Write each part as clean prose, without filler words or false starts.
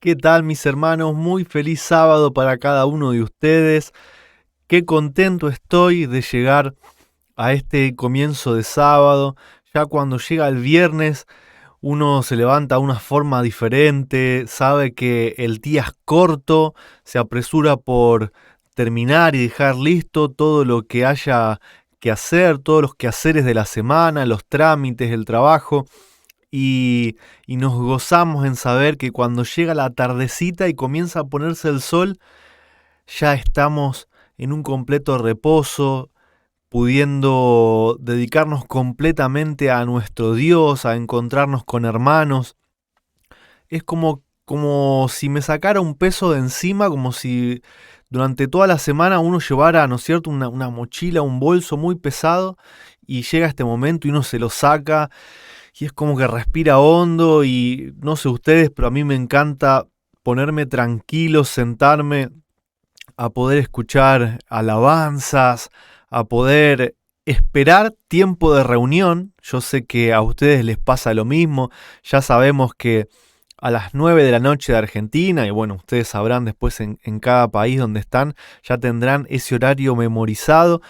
¿Qué tal, mis hermanos? Muy feliz sábado para cada uno de ustedes. Qué contento estoy de llegar a este comienzo de sábado. Ya cuando llega el viernes, uno se levanta de una forma diferente, sabe que el día es corto, se apresura por terminar y dejar listo todo lo que haya que hacer, todos los quehaceres de la semana, los trámites, el trabajo y, y nos gozamos en saber que cuando llega la tardecita y comienza a ponerse el sol, ya estamos en un completo reposo, pudiendo dedicarnos completamente a nuestro Dios, a encontrarnos con hermanos. Es como si me sacara un peso de encima, como si durante toda la semana uno llevara, ¿no es cierto?, una mochila, un bolso muy pesado, y llega este momento y uno se lo saca y es como que respira hondo y no sé ustedes, pero a mí me encanta ponerme tranquilo, sentarme a poder escuchar alabanzas, a poder esperar tiempo de reunión. Yo sé que a ustedes les pasa lo mismo, ya sabemos que a las 9 de la noche de Argentina, y bueno, ustedes sabrán después en cada país donde están, ya tendrán ese horario memorizado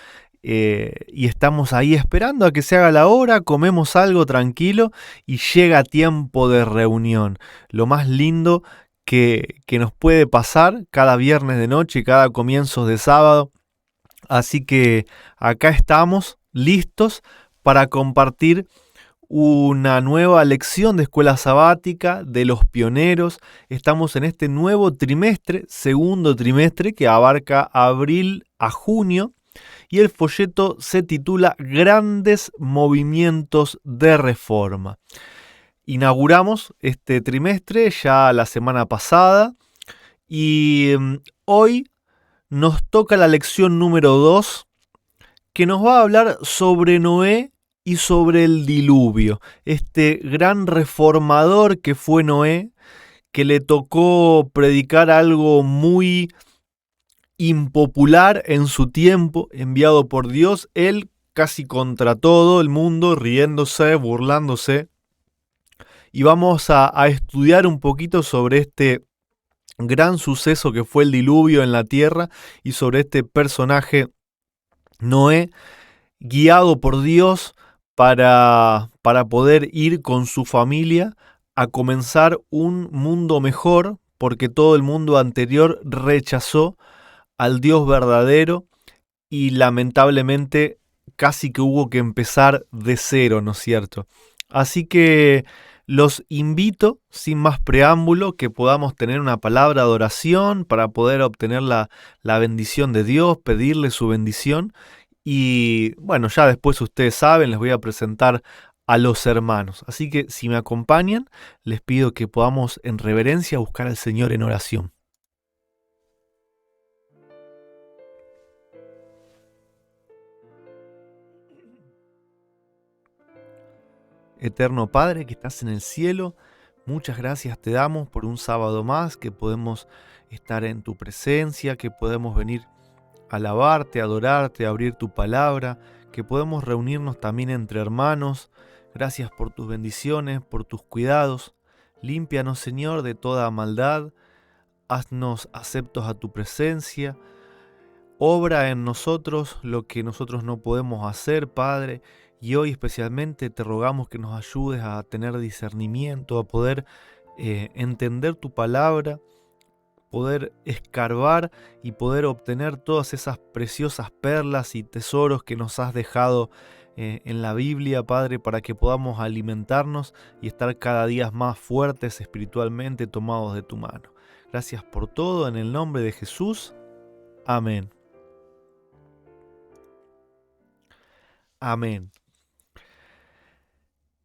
y estamos ahí esperando a que se haga la hora, comemos algo tranquilo y llega tiempo de reunión. Lo más lindo que nos puede pasar cada viernes de noche y cada comienzo de sábado. Así que acá estamos listos para compartir una nueva lección de escuela sabática de los pioneros. Estamos en este nuevo trimestre, segundo trimestre, que abarca abril a junio, y el folleto se titula Grandes Movimientos de Reforma. Inauguramos este trimestre ya la semana pasada y hoy nos toca la lección número 2 que nos va a hablar sobre Noé y sobre el diluvio, este gran reformador que fue Noé, que le tocó predicar algo muy impopular en su tiempo, enviado por Dios, él casi contra todo el mundo, riéndose, burlándose. Y vamos a estudiar un poquito sobre este gran suceso que fue el diluvio en la tierra y sobre este personaje Noé, guiado por Dios para poder ir con su familia a comenzar un mundo mejor, porque todo el mundo anterior rechazó al Dios verdadero y lamentablemente casi que hubo que empezar de cero, ¿no es cierto? Así que los invito, sin más preámbulo, que podamos tener una palabra de oración para poder obtener la bendición de Dios, pedirle su bendición. Y bueno, ya después ustedes saben, les voy a presentar a los hermanos. Así que si me acompañan, les pido que podamos en reverencia buscar al Señor en oración. Eterno Padre que estás en el cielo, muchas gracias te damos por un sábado más que podemos estar en tu presencia, que podemos venir a alabarte, adorarte, abrir tu palabra, que podemos reunirnos también entre hermanos. Gracias por tus bendiciones, por tus cuidados. Límpianos, Señor, de toda maldad. Haznos aceptos a tu presencia. Obra en nosotros lo que nosotros no podemos hacer, Padre, y hoy especialmente te rogamos que nos ayudes a tener discernimiento, a poder entender tu palabra, poder escarbar y poder obtener todas esas preciosas perlas y tesoros que nos has dejado en la Biblia, Padre, para que podamos alimentarnos y estar cada día más fuertes espiritualmente tomados de tu mano. Gracias por todo, en el nombre de Jesús. Amén. Amén.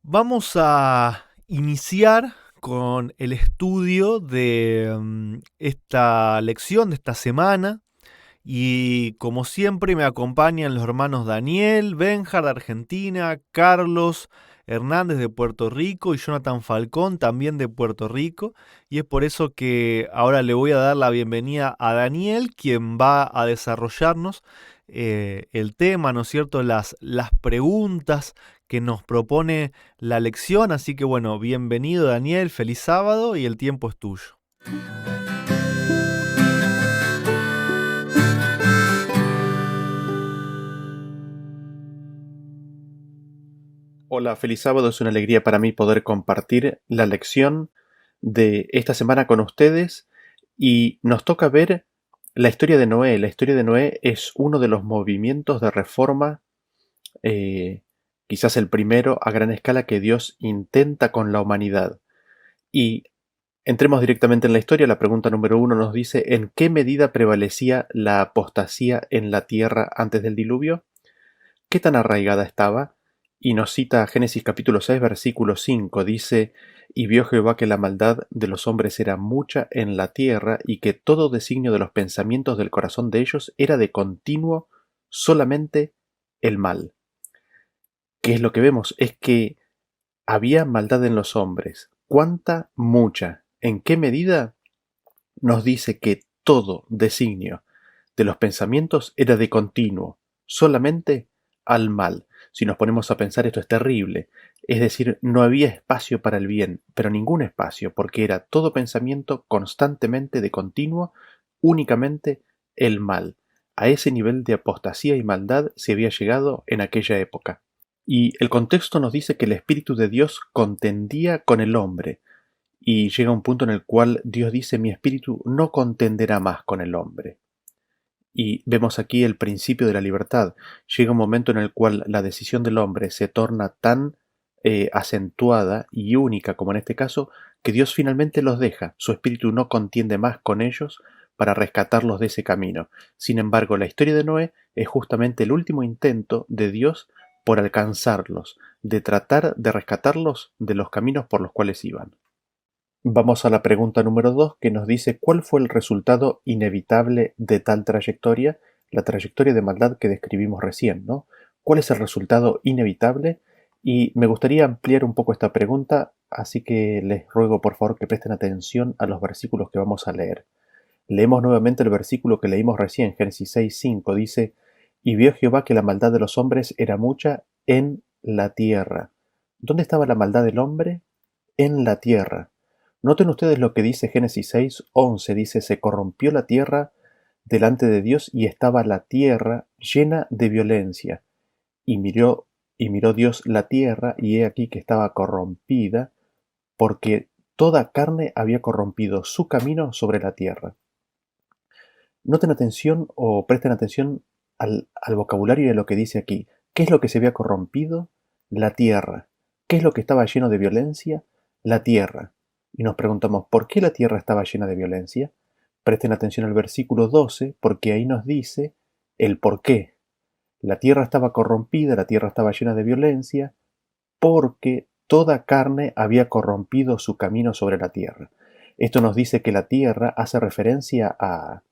Vamos a iniciar con el estudio de esta lección de esta semana y como siempre me acompañan los hermanos Daniel, Benjar de Argentina, Carlos Hernández de Puerto Rico y Jonathan Falcón también de Puerto Rico, y es por eso que ahora le voy a dar la bienvenida a Daniel, quien va a desarrollarnos el tema, ¿no es cierto?, las preguntas que nos propone la lección. Así que bueno, bienvenido Daniel, feliz sábado y el tiempo es tuyo. Hola, feliz sábado. Es una alegría para mí poder compartir la lección de esta semana con ustedes y nos toca ver la historia de Noé. La historia de Noé es uno de los movimientos de reforma, eh, quizás el primero a gran escala que Dios intenta con la humanidad. Y entremos directamente en la historia. La pregunta número uno nos dice: ¿en qué medida prevalecía la apostasía en la tierra antes del diluvio? ¿Qué tan arraigada estaba? Y nos cita Génesis capítulo 6, versículo 5. Dice: Y vio Jehová que la maldad de los hombres era mucha en la tierra, y que todo designio de los pensamientos del corazón de ellos era de continuo solamente el mal. ¿Qué es lo que vemos? Es que había maldad en los hombres. ¿Cuánta? Mucha. ¿En qué medida? Nos dice que todo designio de los pensamientos era de continuo, solamente al mal. Si nos ponemos a pensar, esto es terrible. Es decir, no había espacio para el bien, pero ningún espacio, porque era todo pensamiento constantemente de continuo, únicamente el mal. A ese nivel de apostasía y maldad se había llegado en aquella época. Y el contexto nos dice que el Espíritu de Dios contendía con el hombre, y llega un punto en el cual Dios dice: mi espíritu no contenderá más con el hombre. Y vemos aquí el principio de la libertad. Llega un momento en el cual la decisión del hombre se torna tan acentuada y única como en este caso, que Dios finalmente los deja. Su espíritu no contiende más con ellos para rescatarlos de ese camino. Sin embargo, la historia de Noé es justamente el último intento de Dios por alcanzarlos, de tratar de rescatarlos de los caminos por los cuales iban. Vamos a la pregunta número 2, que nos dice: ¿cuál fue el resultado inevitable de tal trayectoria? La trayectoria de maldad que describimos recién, ¿no? ¿Cuál es el resultado inevitable? Y me gustaría ampliar un poco esta pregunta, así que les ruego por favor que presten atención a los versículos que vamos a leer. Leemos nuevamente el versículo que leímos recién, Génesis 6:5, dice: Y vio Jehová que la maldad de los hombres era mucha en la tierra. ¿Dónde estaba la maldad del hombre? En la tierra. Noten ustedes lo que dice Génesis 6:11, dice: se corrompió la tierra delante de Dios, y estaba la tierra llena de violencia. Y miró Dios la tierra, y he aquí que estaba corrompida, porque toda carne había corrompido su camino sobre la tierra. Noten atención o presten atención al vocabulario de lo que dice aquí. ¿Qué es lo que se había corrompido? La tierra. ¿Qué es lo que estaba lleno de violencia? La tierra. Y nos preguntamos, ¿por qué la tierra estaba llena de violencia? Presten atención al versículo 12, porque ahí nos dice el por qué. La tierra estaba corrompida, la tierra estaba llena de violencia, porque toda carne había corrompido su camino sobre la tierra. Esto nos dice que la tierra hace referencia a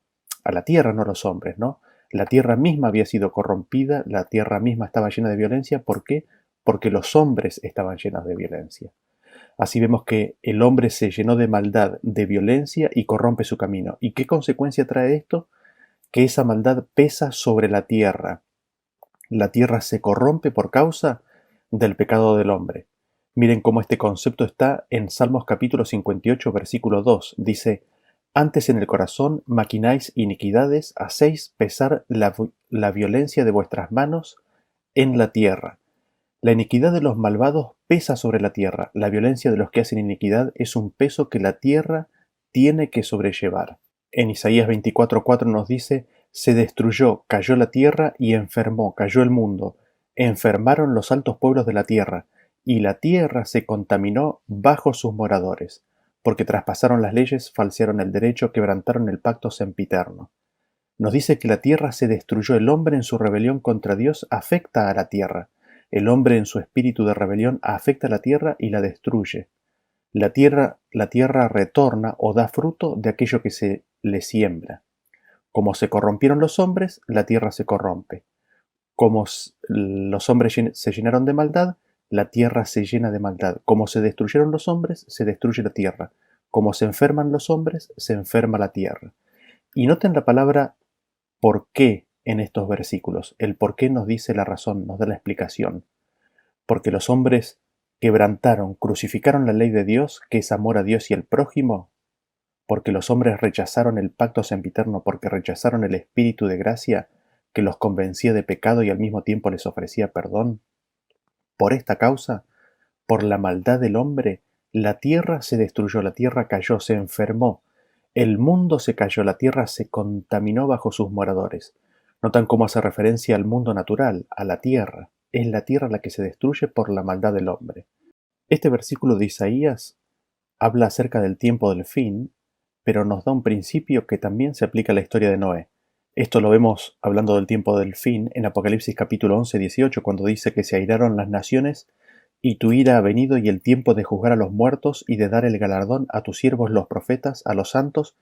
la tierra, no a los hombres, ¿no? La tierra misma había sido corrompida, la tierra misma estaba llena de violencia. ¿Por qué? Porque los hombres estaban llenos de violencia. Así vemos que el hombre se llenó de maldad, de violencia, y corrompe su camino. ¿Y qué consecuencia trae esto? Que esa maldad pesa sobre la tierra. La tierra se corrompe por causa del pecado del hombre. Miren cómo este concepto está en Salmos capítulo 58, versículo 2. Dice: antes en el corazón maquináis iniquidades, hacéis pesar la violencia de vuestras manos en la tierra. La iniquidad de los malvados pesa sobre la tierra. La violencia de los que hacen iniquidad es un peso que la tierra tiene que sobrellevar. En Isaías 24:4 nos dice: se destruyó, cayó la tierra y enfermó, cayó el mundo. Enfermaron los altos pueblos de la tierra, y la tierra se contaminó bajo sus moradores, porque traspasaron las leyes, falsearon el derecho, quebrantaron el pacto sempiterno. Nos dice que la tierra se destruyó. El hombre en su rebelión contra Dios afecta a la tierra. El hombre en su espíritu de rebelión afecta a la tierra y la destruye. La tierra retorna o da fruto de aquello que se le siembra. Como se corrompieron los hombres, la tierra se corrompe. Como los hombres se llenaron de maldad, la tierra se llena de maldad. Como se destruyeron los hombres, se destruye la tierra. Como se enferman los hombres, se enferma la tierra. Y noten la palabra ¿por qué? En estos versículos. El por qué nos dice la razón, nos da la explicación. Porque los hombres quebrantaron, crucificaron la ley de Dios, que es amor a Dios y al prójimo, porque los hombres rechazaron el pacto sempiterno, porque rechazaron el Espíritu de gracia que los convencía de pecado y al mismo tiempo les ofrecía perdón. Por esta causa, por la maldad del hombre, la tierra se destruyó, la tierra cayó, se enfermó, el mundo se cayó, la tierra se contaminó bajo sus moradores. Notan cómo hace referencia al mundo natural, a la tierra. Es la tierra la que se destruye por la maldad del hombre. Este versículo de Isaías habla acerca del tiempo del fin, pero nos da un principio que también se aplica a la historia de Noé. Esto lo vemos hablando del tiempo del fin en Apocalipsis capítulo 11, 18, cuando dice que se airaron las naciones y tu ira ha venido y el tiempo de juzgar a los muertos y de dar el galardón a tus siervos los profetas, a los santos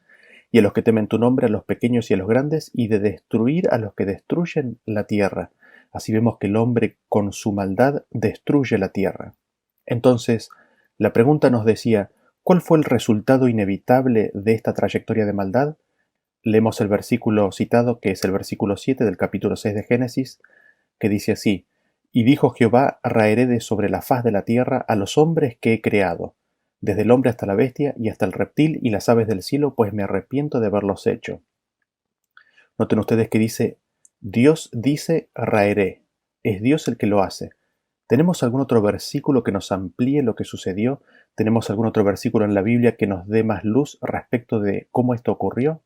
y a los que temen tu nombre, a los pequeños y a los grandes, y de destruir a los que destruyen la tierra. Así vemos que el hombre con su maldad destruye la tierra. Entonces, la pregunta nos decía, ¿cuál fue el resultado inevitable de esta trayectoria de maldad? Leemos el versículo citado, que es el versículo 7 del capítulo 6 de Génesis, que dice así: Y dijo Jehová, raeré de sobre la faz de la tierra a los hombres que he creado, desde el hombre hasta la bestia y hasta el reptil y las aves del cielo, pues me arrepiento de haberlos hecho. Noten ustedes que dice, Dios dice, raeré. Es Dios el que lo hace. ¿Tenemos algún otro versículo que nos amplíe lo que sucedió? ¿Tenemos algún otro versículo en la Biblia que nos dé más luz respecto de cómo esto ocurrió?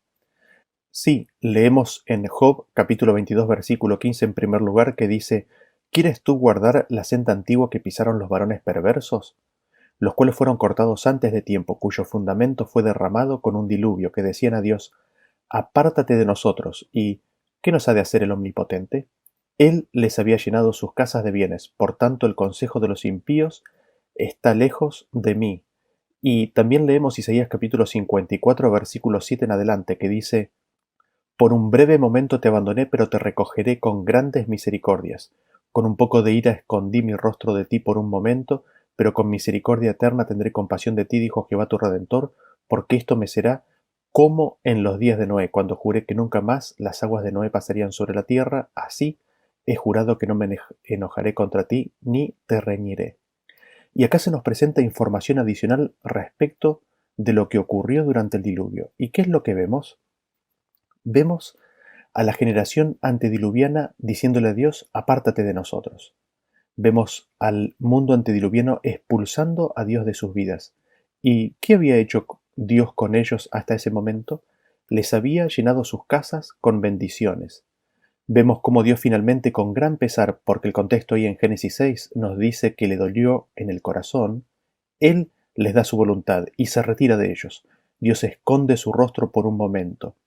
Sí, leemos en Job capítulo 22 versículo 15 en primer lugar que dice, ¿quieres tú guardar la senda antigua que pisaron los varones perversos? Los cuales fueron cortados antes de tiempo, cuyo fundamento fue derramado con un diluvio, que decían a Dios, apártate de nosotros, y ¿qué nos ha de hacer el Omnipotente? Él les había llenado sus casas de bienes, por tanto el consejo de los impíos está lejos de mí. Y también leemos Isaías capítulo 54 versículo 7 en adelante, que dice, por un breve momento te abandoné, pero te recogeré con grandes misericordias. Con un poco de ira escondí mi rostro de ti por un momento, pero con misericordia eterna tendré compasión de ti, dijo Jehová tu Redentor, porque esto me será como en los días de Noé, cuando juré que nunca más las aguas de Noé pasarían sobre la tierra, así he jurado que no me enojaré contra ti, ni te reñiré. Y acá se nos presenta información adicional respecto de lo que ocurrió durante el diluvio. ¿Y qué es lo que vemos? Vemos a la generación antediluviana diciéndole a Dios, apártate de nosotros. Vemos al mundo antediluviano expulsando a Dios de sus vidas. ¿Y qué había hecho Dios con ellos hasta ese momento? Les había llenado sus casas con bendiciones. Vemos cómo Dios finalmente, con gran pesar, porque el contexto ahí en Génesis 6 nos dice que le dolió en el corazón, Él les da su voluntad y se retira de ellos. Dios esconde su rostro por un momento.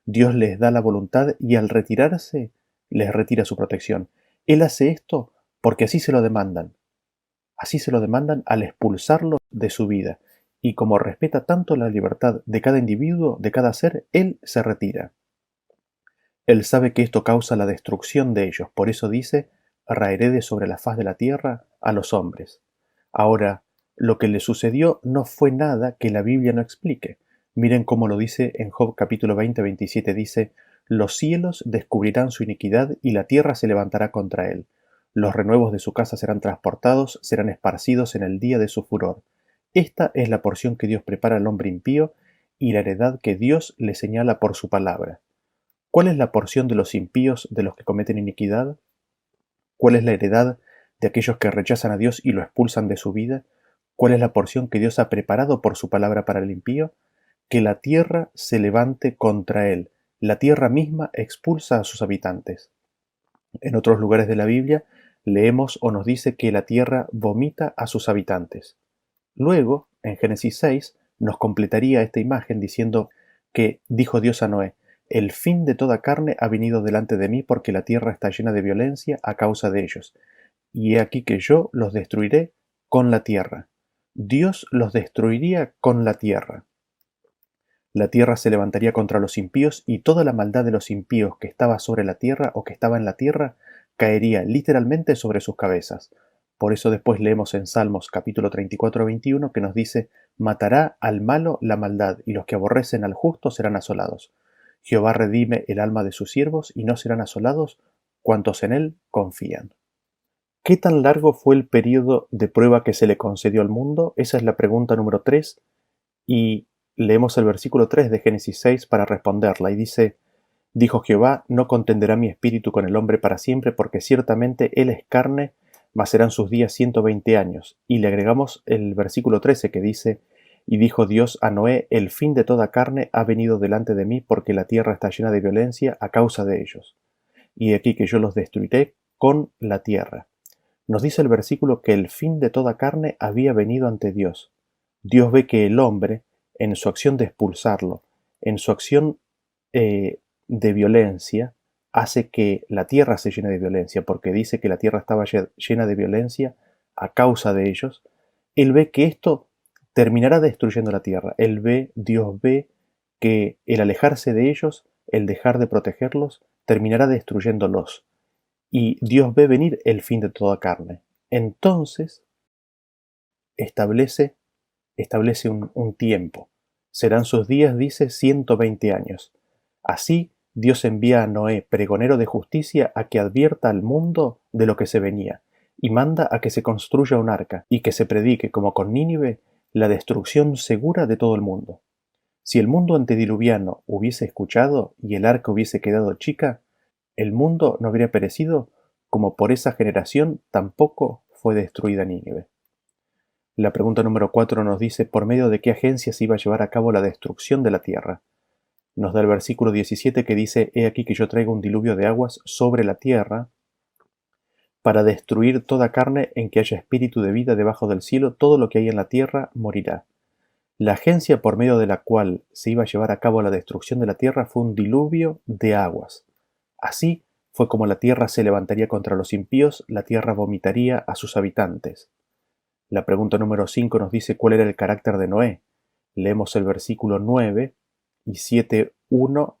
Dios les da la voluntad y al retirarse, les retira su protección. Él hace esto porque así se lo demandan. Así se lo demandan al expulsarlo de su vida. Y como respeta tanto la libertad de cada individuo, de cada ser, Él se retira. Él sabe que esto causa la destrucción de ellos. Por eso dice, raeré de sobre la faz de la tierra a los hombres. Ahora, lo que le sucedió no fue nada que la Biblia no explique. Miren cómo lo dice en Job capítulo 20, 27, dice, los cielos descubrirán su iniquidad y la tierra se levantará contra él. Los renuevos de su casa serán transportados, serán esparcidos en el día de su furor. Esta es la porción que Dios prepara al hombre impío y la heredad que Dios le señala por su palabra. ¿Cuál es la porción de los impíos, de los que cometen iniquidad? ¿Cuál es la heredad de aquellos que rechazan a Dios y lo expulsan de su vida? ¿Cuál es la porción que Dios ha preparado por su palabra para el impío? Que la tierra se levante contra él. La tierra misma expulsa a sus habitantes. En otros lugares de la Biblia leemos o nos dice que la tierra vomita a sus habitantes. Luego, en Génesis 6, nos completaría esta imagen diciendo que dijo Dios a Noé, el fin de toda carne ha venido delante de mí porque la tierra está llena de violencia a causa de ellos. Y he aquí que yo los destruiré con la tierra. Dios los destruiría con la tierra. La tierra se levantaría contra los impíos y toda la maldad de los impíos que estaba sobre la tierra o que estaba en la tierra caería literalmente sobre sus cabezas. Por eso después leemos en Salmos capítulo 34 a 21 que nos dice, matará al malo la maldad y los que aborrecen al justo serán asolados. Jehová redime el alma de sus siervos y no serán asolados cuantos en él confían. ¿Qué tan largo fue el periodo de prueba que se le concedió al mundo? Esa es la pregunta número 3. Y Leemos el versículo 3 de Génesis 6 para responderla y dice: Dijo Jehová: No contenderá mi espíritu con el hombre para siempre, porque ciertamente él es carne, mas serán sus días 120 años. Y le agregamos el versículo 13 que dice: Y dijo Dios a Noé: El fin de toda carne ha venido delante de mí, porque la tierra está llena de violencia a causa de ellos. Y aquí que yo los destruiré con la tierra. Nos dice el versículo que el fin de toda carne había venido ante Dios. Dios ve que el hombre, en su acción de expulsarlo, en su acción de violencia, hace que la tierra se llene de violencia, porque dice que la tierra estaba llena de violencia a causa de ellos. Él ve que esto terminará destruyendo la tierra. Dios ve que el alejarse de ellos, el dejar de protegerlos, terminará destruyéndolos. Y Dios ve venir el fin de toda carne. Entonces establece un tiempo. Serán sus días, dice, 120 años. Así Dios envía a Noé, pregonero de justicia, a que advierta al mundo de lo que se venía, y manda a que se construya un arca, y que se predique, como con Nínive, la destrucción segura de todo el mundo. Si el mundo antediluviano hubiese escuchado y el arca hubiese quedado chica, el mundo no habría perecido, como por esa generación tampoco fue destruida Nínive. La pregunta número 4 nos dice por medio de qué agencia se iba a llevar a cabo la destrucción de la tierra. Nos da el versículo 17 que dice: He aquí que yo traigo un diluvio de aguas sobre la tierra para destruir toda carne en que haya espíritu de vida debajo del cielo, todo lo que hay en la tierra morirá. La agencia por medio de la cual se iba a llevar a cabo la destrucción de la tierra fue un diluvio de aguas. Así fue como la tierra se levantaría contra los impíos, la tierra vomitaría a sus habitantes. La pregunta número 5 nos dice cuál era el carácter de Noé. Leemos el versículo 9 y 7:1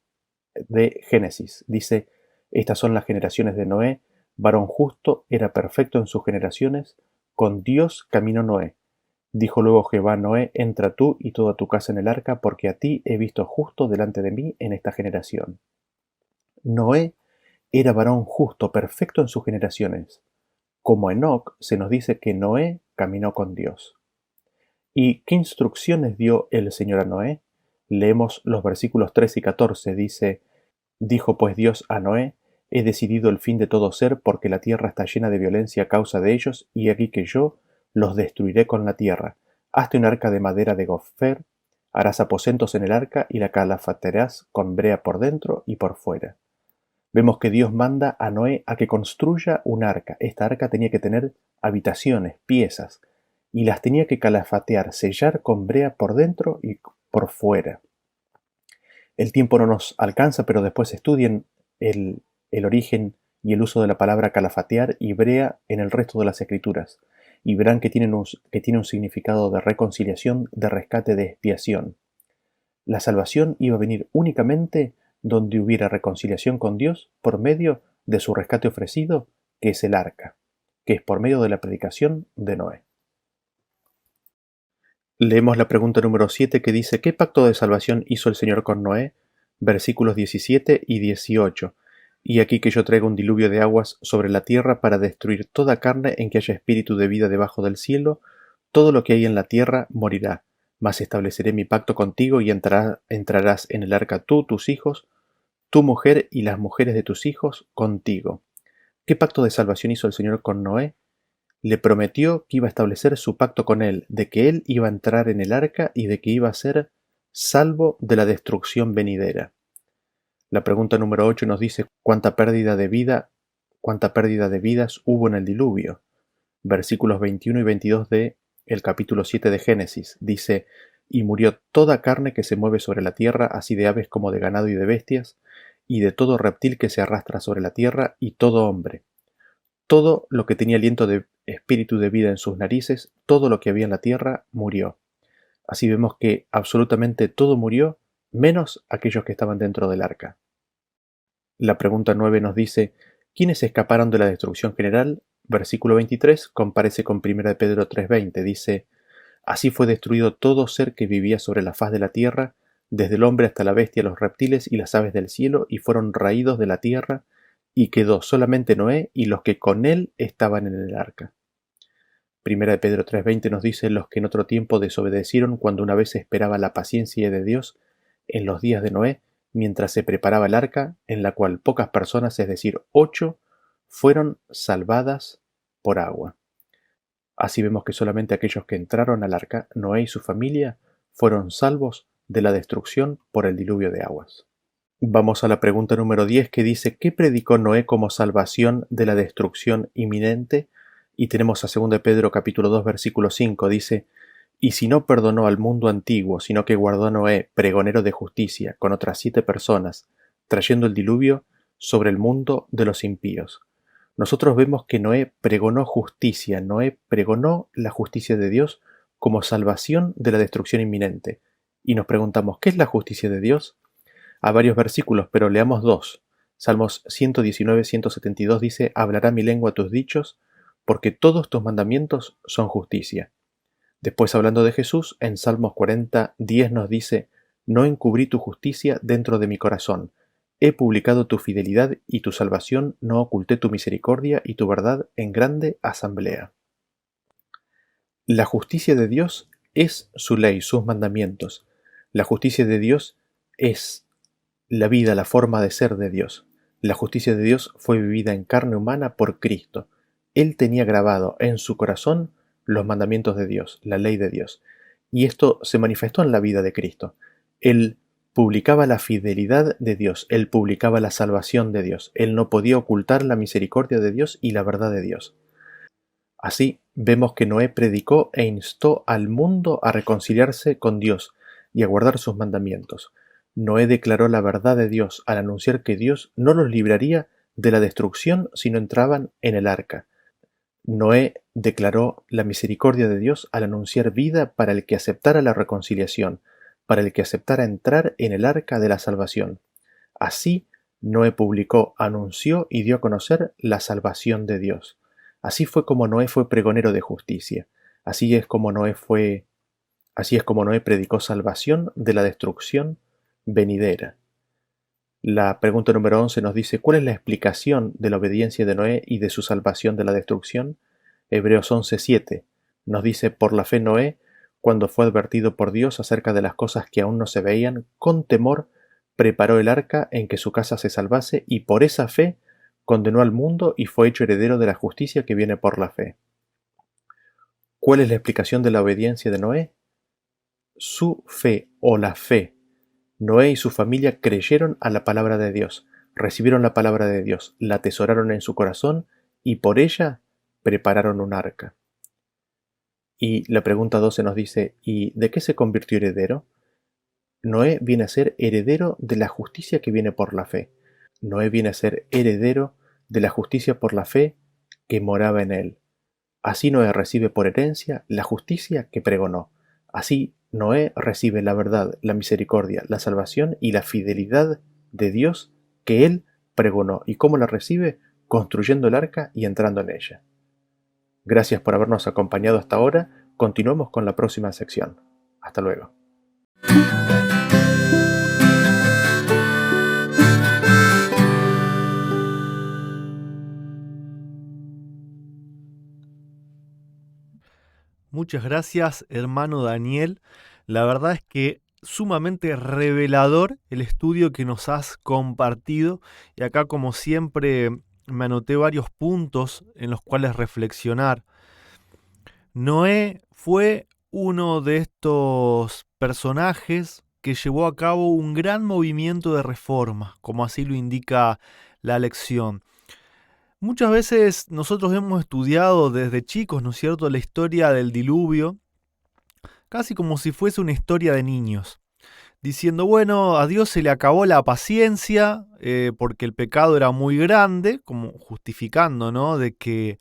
de Génesis. Dice: Estas son las generaciones de Noé. Varón justo, era perfecto en sus generaciones. Con Dios caminó Noé. Dijo luego Jehová a Noé: Entra tú y toda tu casa en el arca, porque a ti he visto justo delante de mí en esta generación. Noé era varón justo, perfecto en sus generaciones. Como Enoc, se nos dice que Noé caminó con Dios. ¿Y qué instrucciones dio el Señor a Noé? Leemos los versículos 13 y 14. Dijo pues Dios a Noé: He decidido el fin de todo ser, porque la tierra está llena de violencia a causa de ellos, y aquí que yo los destruiré con la tierra. Hazte un arca de madera de gofer, harás aposentos en el arca, y la calafatearás con brea por dentro y por fuera. Vemos que Dios manda a Noé a que construya un arca. Esta arca tenía que tener habitaciones, piezas, y las tenía que calafatear, sellar con brea por dentro y por fuera. El tiempo no nos alcanza, pero después estudien el origen y el uso de la palabra calafatear y brea en el resto de las escrituras, y verán que tiene un significado de reconciliación, de rescate, de expiación. La salvación iba a venir únicamente donde hubiera reconciliación con Dios por medio de su rescate ofrecido, que es el arca, que es por medio de la predicación de Noé. Leemos la pregunta número 7 que dice: ¿Qué pacto de salvación hizo el Señor con Noé? Versículos 17 y 18. Y aquí que yo traigo un diluvio de aguas sobre la tierra para destruir toda carne en que haya espíritu de vida debajo del cielo, todo lo que hay en la tierra morirá. Mas estableceré mi pacto contigo y entrarás en el arca tú, tus hijos, tu mujer y las mujeres de tus hijos contigo. ¿Qué pacto de salvación hizo el Señor con Noé? Le prometió que iba a establecer su pacto con él, de que él iba a entrar en el arca y de que iba a ser salvo de la destrucción venidera. La pregunta número 8 nos dice cuánta pérdida de vidas hubo en el diluvio. Versículos 21 y 22 de el capítulo 7 de Génesis. Dice: Y murió toda carne que se mueve sobre la tierra, así de aves como de ganado y de bestias, y de todo reptil que se arrastra sobre la tierra, y todo hombre. Todo lo que tenía aliento de espíritu de vida en sus narices, todo lo que había en la tierra, murió. Así vemos que absolutamente todo murió, menos aquellos que estaban dentro del arca. La pregunta 9 nos dice: ¿quiénes escaparon de la destrucción general? Versículo 23 comparece con 1 Pedro 3:20. Dice: Así fue destruido todo ser que vivía sobre la faz de la tierra, desde el hombre hasta la bestia, los reptiles y las aves del cielo, y fueron raídos de la tierra, y quedó solamente Noé y los que con él estaban en el arca. Primera de Pedro 3:20 nos dice: los que en otro tiempo desobedecieron cuando una vez se esperaba la paciencia de Dios en los días de Noé, mientras se preparaba el arca, en la cual pocas personas, es decir, 8, fueron salvadas por agua. Así vemos que solamente aquellos que entraron al arca, Noé y su familia, fueron salvos de la destrucción por el diluvio de aguas. Vamos a la pregunta número 10, que dice: ¿qué predicó Noé como salvación de la destrucción inminente? Y tenemos a 2 de Pedro capítulo 2 versículo 5, dice: y si no perdonó al mundo antiguo, sino que guardó a Noé, pregonero de justicia, con otras 7 personas, trayendo el diluvio sobre el mundo de los impíos. Nosotros vemos que Noé pregonó justicia, Noé pregonó la justicia de Dios como salvación de la destrucción inminente. Y nos preguntamos, ¿qué es la justicia de Dios? A varios versículos, pero leamos 2. Salmos 119, 172 dice: hablará mi lengua tus dichos, porque todos tus mandamientos son justicia. Después, hablando de Jesús, en Salmos 40, 10 nos dice: no encubrí tu justicia dentro de mi corazón, he publicado tu fidelidad y tu salvación, no oculté tu misericordia y tu verdad en grande asamblea. La justicia de Dios es su ley, sus mandamientos. La justicia de Dios es la vida, la forma de ser de Dios. La justicia de Dios fue vivida en carne humana por Cristo. Él tenía grabado en su corazón los mandamientos de Dios, la ley de Dios. Y esto se manifestó en la vida de Cristo. Él publicaba la fidelidad de Dios, él publicaba la salvación de Dios. Él no podía ocultar la misericordia de Dios y la verdad de Dios. Así vemos que Noé predicó e instó al mundo a reconciliarse con Dios y a guardar sus mandamientos. Noé declaró la verdad de Dios al anunciar que Dios no los libraría de la destrucción si no entraban en el arca. Noé declaró la misericordia de Dios al anunciar vida para el que aceptara la reconciliación, para el que aceptara entrar en el arca de la salvación. Así, Noé publicó, anunció y dio a conocer la salvación de Dios. Así fue como Noé fue pregonero de justicia. Así es como Noé predicó salvación de la destrucción venidera. La pregunta número 11 nos dice: ¿cuál es la explicación de la obediencia de Noé y de su salvación de la destrucción? Hebreos 11:7 nos dice: por la fe Noé, cuando fue advertido por Dios acerca de las cosas que aún no se veían, con temor preparó el arca en que su casa se salvase, y por esa fe condenó al mundo y fue hecho heredero de la justicia que viene por la fe. ¿Cuál es la explicación de la obediencia de Noé? Su fe, o la fe. Noé y su familia creyeron a la palabra de Dios, recibieron la palabra de Dios, la atesoraron en su corazón y por ella prepararon un arca. Y la pregunta 12 nos dice: ¿y de qué se convirtió heredero? Noé viene a ser heredero de la justicia que viene por la fe. Noé viene a ser heredero de la justicia por la fe que moraba en él. Así Noé recibe por herencia la justicia que pregonó. Así Noé recibe la verdad, la misericordia, la salvación y la fidelidad de Dios que él pregonó. ¿Y cómo la recibe? Construyendo el arca y entrando en ella. Gracias por habernos acompañado hasta ahora. Continuamos con la próxima sección. Hasta luego. Muchas gracias, hermano Daniel. La verdad es que sumamente revelador el estudio que nos has compartido. Y acá, como siempre, me anoté varios puntos en los cuales reflexionar. Noé fue uno de estos personajes que llevó a cabo un gran movimiento de reforma, como así lo indica la lección. Muchas veces nosotros hemos estudiado desde chicos, ¿no es cierto?, la historia del diluvio, casi como si fuese una historia de niños, diciendo, bueno, a Dios se le acabó la paciencia porque el pecado era muy grande, como justificando, ¿no?, de que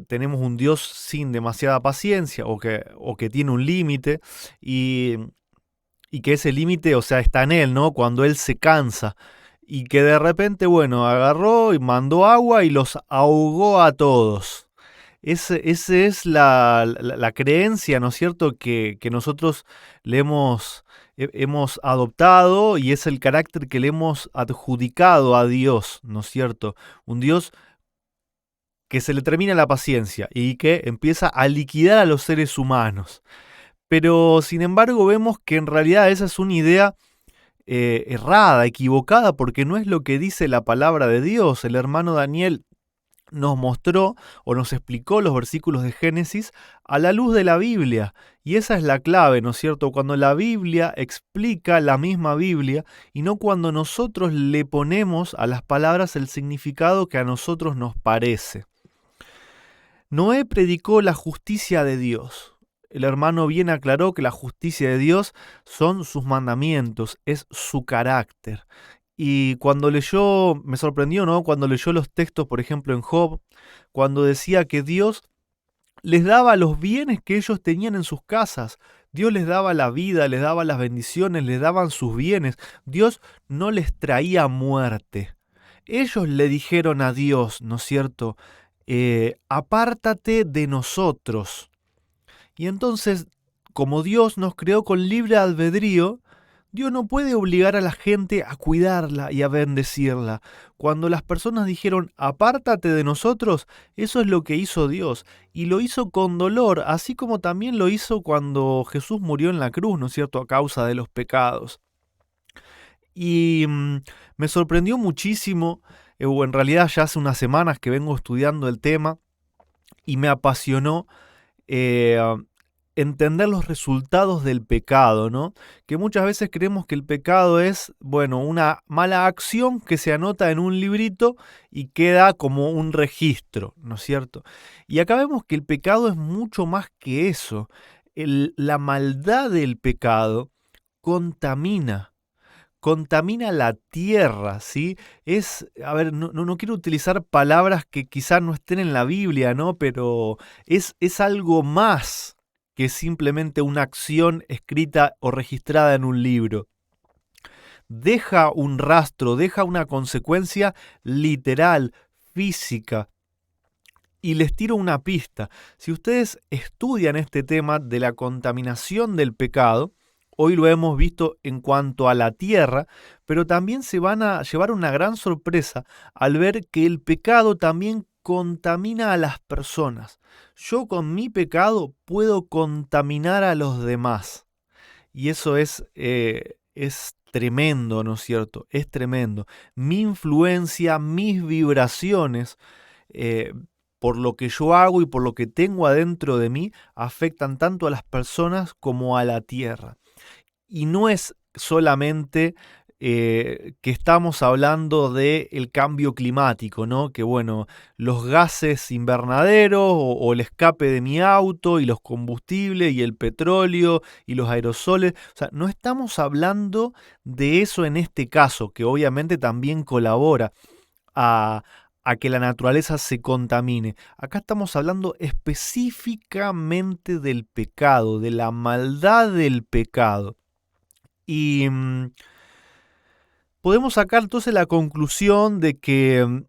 tenemos un Dios sin demasiada paciencia o que tiene un límite y que ese límite, o sea, está en Él, ¿no?, cuando Él se cansa. Y que de repente, bueno, agarró y mandó agua y los ahogó a todos. Esa es la creencia, ¿no es cierto?, que nosotros le hemos adoptado y es el carácter que le hemos adjudicado a Dios, ¿no es cierto? Un Dios que se le termina la paciencia y que empieza a liquidar a los seres humanos. Pero sin embargo vemos que en realidad esa es una idea errada, equivocada, porque no es lo que dice la palabra de Dios. El hermano Daniel nos mostró o nos explicó los versículos de Génesis a la luz de la Biblia. Y esa es la clave, ¿no es cierto? Cuando la Biblia explica la misma Biblia y no cuando nosotros le ponemos a las palabras el significado que a nosotros nos parece. Noé predicó la justicia de Dios. El hermano bien aclaró que la justicia de Dios son sus mandamientos, es su carácter. Y cuando leyó, me sorprendió, ¿no? Cuando leyó los textos, por ejemplo, en Job, cuando decía que Dios les daba los bienes que ellos tenían en sus casas. Dios les daba la vida, les daba las bendiciones, les daban sus bienes. Dios no les traía muerte. Ellos le dijeron a Dios, ¿no es cierto? Apártate de nosotros. Y entonces, como Dios nos creó con libre albedrío, Dios no puede obligar a la gente a cuidarla y a bendecirla. Cuando las personas dijeron, apártate de nosotros, eso es lo que hizo Dios. Y lo hizo con dolor, así como también lo hizo cuando Jesús murió en la cruz, ¿no es cierto?, a causa de los pecados. Y me sorprendió muchísimo, o en realidad ya hace unas semanas que vengo estudiando el tema, y me apasionó entender los resultados del pecado, ¿no? Que muchas veces creemos que el pecado es, bueno, una mala acción que se anota en un librito y queda como un registro, ¿no es cierto? Y acá vemos que el pecado es mucho más que eso. La maldad del pecado contamina la tierra, ¿sí? A ver, no quiero utilizar palabras que quizás no estén en la Biblia, ¿no? Pero es algo más que simplemente una acción escrita o registrada en un libro. Deja un rastro, deja una consecuencia literal, física. Y les tiro una pista. Si ustedes estudian este tema de la contaminación del pecado, hoy lo hemos visto en cuanto a la tierra, pero también se van a llevar una gran sorpresa al ver que el pecado también contamina a las personas. Yo con mi pecado puedo contaminar a los demás. Y eso es tremendo, ¿no es cierto? Es tremendo. Mi influencia, mis vibraciones, por lo que yo hago y por lo que tengo adentro de mí, afectan tanto a las personas como a la tierra. Y no es solamente que estamos hablando del cambio climático, ¿no? Que bueno, los gases invernaderos o el escape de mi auto y los combustibles y el petróleo y los aerosoles, o sea, no estamos hablando de eso en este caso, que obviamente también colabora a que la naturaleza se contamine. Acá estamos hablando específicamente del pecado, de la maldad del pecado. Y podemos sacar entonces la conclusión de que,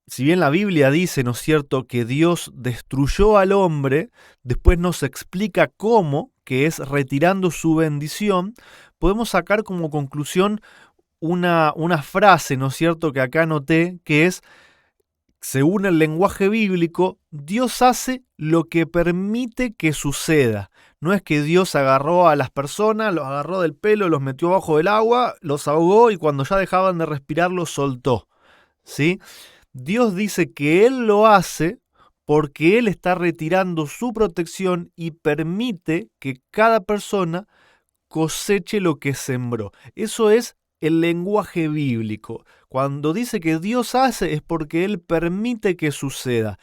si bien la Biblia dice, ¿no es cierto?, que Dios destruyó al hombre, después nos explica cómo, que es retirando su bendición, podemos sacar como conclusión una frase, ¿no es cierto?, que acá anoté, que es, según el lenguaje bíblico, Dios hace lo que permite que suceda. No es que Dios agarró a las personas, los agarró del pelo, los metió bajo del agua, los ahogó y cuando ya dejaban de respirar los soltó, ¿sí? Dios dice que Él lo hace porque Él está retirando su protección y permite que cada persona coseche lo que sembró. Eso es el lenguaje bíblico. Cuando dice que Dios hace es porque Él permite que suceda.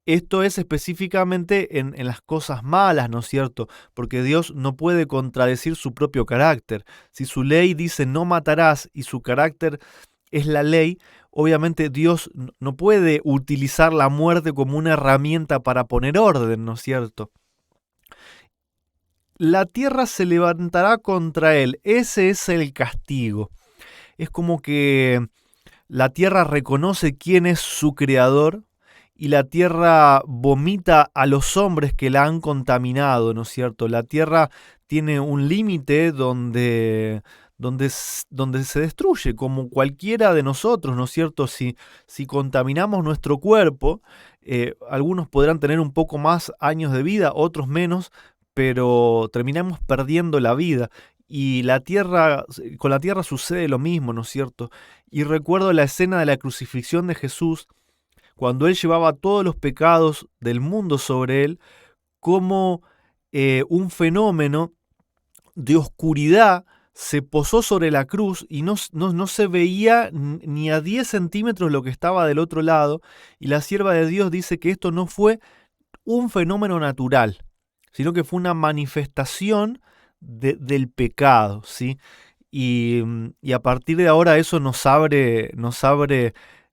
Esto es específicamente en las cosas malas, ¿no es cierto? Porque Dios no puede contradecir su propio carácter. Si su ley dice no matarás y su carácter es la ley, obviamente Dios no puede utilizar la muerte como una herramienta para poner orden, ¿no es cierto? La tierra se levantará contra él. Ese es el castigo. Es como que la tierra reconoce quién es su creador y la tierra vomita a los hombres que la han contaminado, ¿no es cierto? La tierra tiene un límite donde donde se destruye, como cualquiera de nosotros, ¿no es cierto? Si contaminamos nuestro cuerpo, algunos podrán tener un poco más años de vida, otros menos, pero terminamos perdiendo la vida. Y con la tierra sucede lo mismo, ¿no es cierto? Y recuerdo la escena de la crucifixión de Jesús, cuando él llevaba todos los pecados del mundo sobre él, como un fenómeno de oscuridad se posó sobre la cruz y no se veía ni a 10 centímetros lo que estaba del otro lado, y la sierva de Dios dice que esto no fue un fenómeno natural, sino que fue una manifestación del pecado, ¿sí? Y a partir de ahora eso nos abre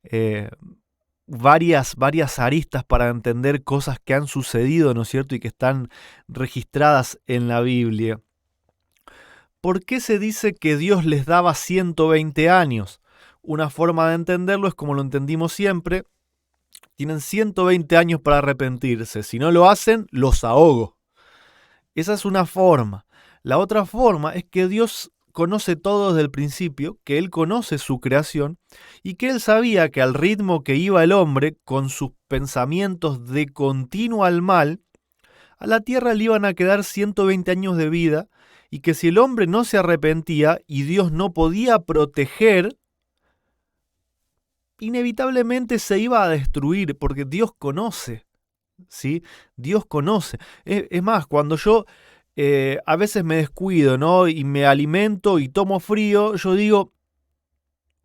eh, varias aristas para entender cosas que han sucedido, ¿no es cierto? Y que están registradas en la Biblia. ¿Por qué se dice que Dios les daba 120 años? Una forma de entenderlo es como lo entendimos siempre. Tienen 120 años para arrepentirse. Si no lo hacen, los ahogo. Esa es una forma. La otra forma es que Dios conoce todo desde el principio, que Él conoce su creación y que Él sabía que al ritmo que iba el hombre, con sus pensamientos de continuo al mal, a la tierra le iban a quedar 120 años de vida, y que si el hombre no se arrepentía y Dios no podía proteger, inevitablemente se iba a destruir, porque Dios conoce, ¿sí? Dios conoce. Es más, cuando yo a veces me descuido, ¿no? Y me alimento y tomo frío, yo digo,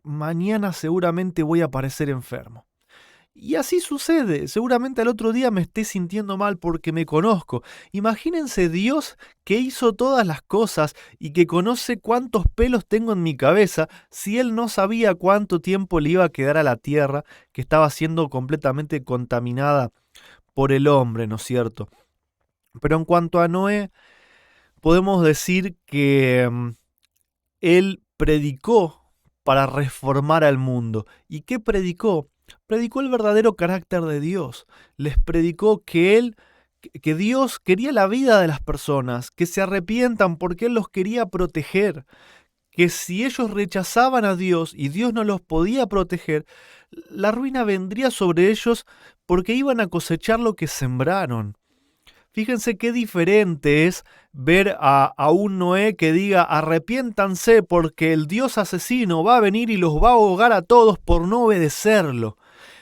mañana seguramente voy a aparecer enfermo. Y así sucede. Seguramente al otro día me esté sintiendo mal porque me conozco. Imagínense Dios que hizo todas las cosas y que conoce cuántos pelos tengo en mi cabeza, si Él no sabía cuánto tiempo le iba a quedar a la tierra, que estaba siendo completamente contaminada por el hombre, ¿no es cierto? Pero en cuanto a Noé, podemos decir que él predicó para reformar al mundo. ¿Y qué predicó? Predicó el verdadero carácter de Dios. Les predicó que Dios quería la vida de las personas, que se arrepientan porque Él los quería proteger, que si ellos rechazaban a Dios y Dios no los podía proteger, la ruina vendría sobre ellos porque iban a cosechar lo que sembraron. Fíjense qué diferente es ver a un Noé que diga arrepiéntanse porque el Dios asesino va a venir y los va a ahogar a todos por no obedecerlo.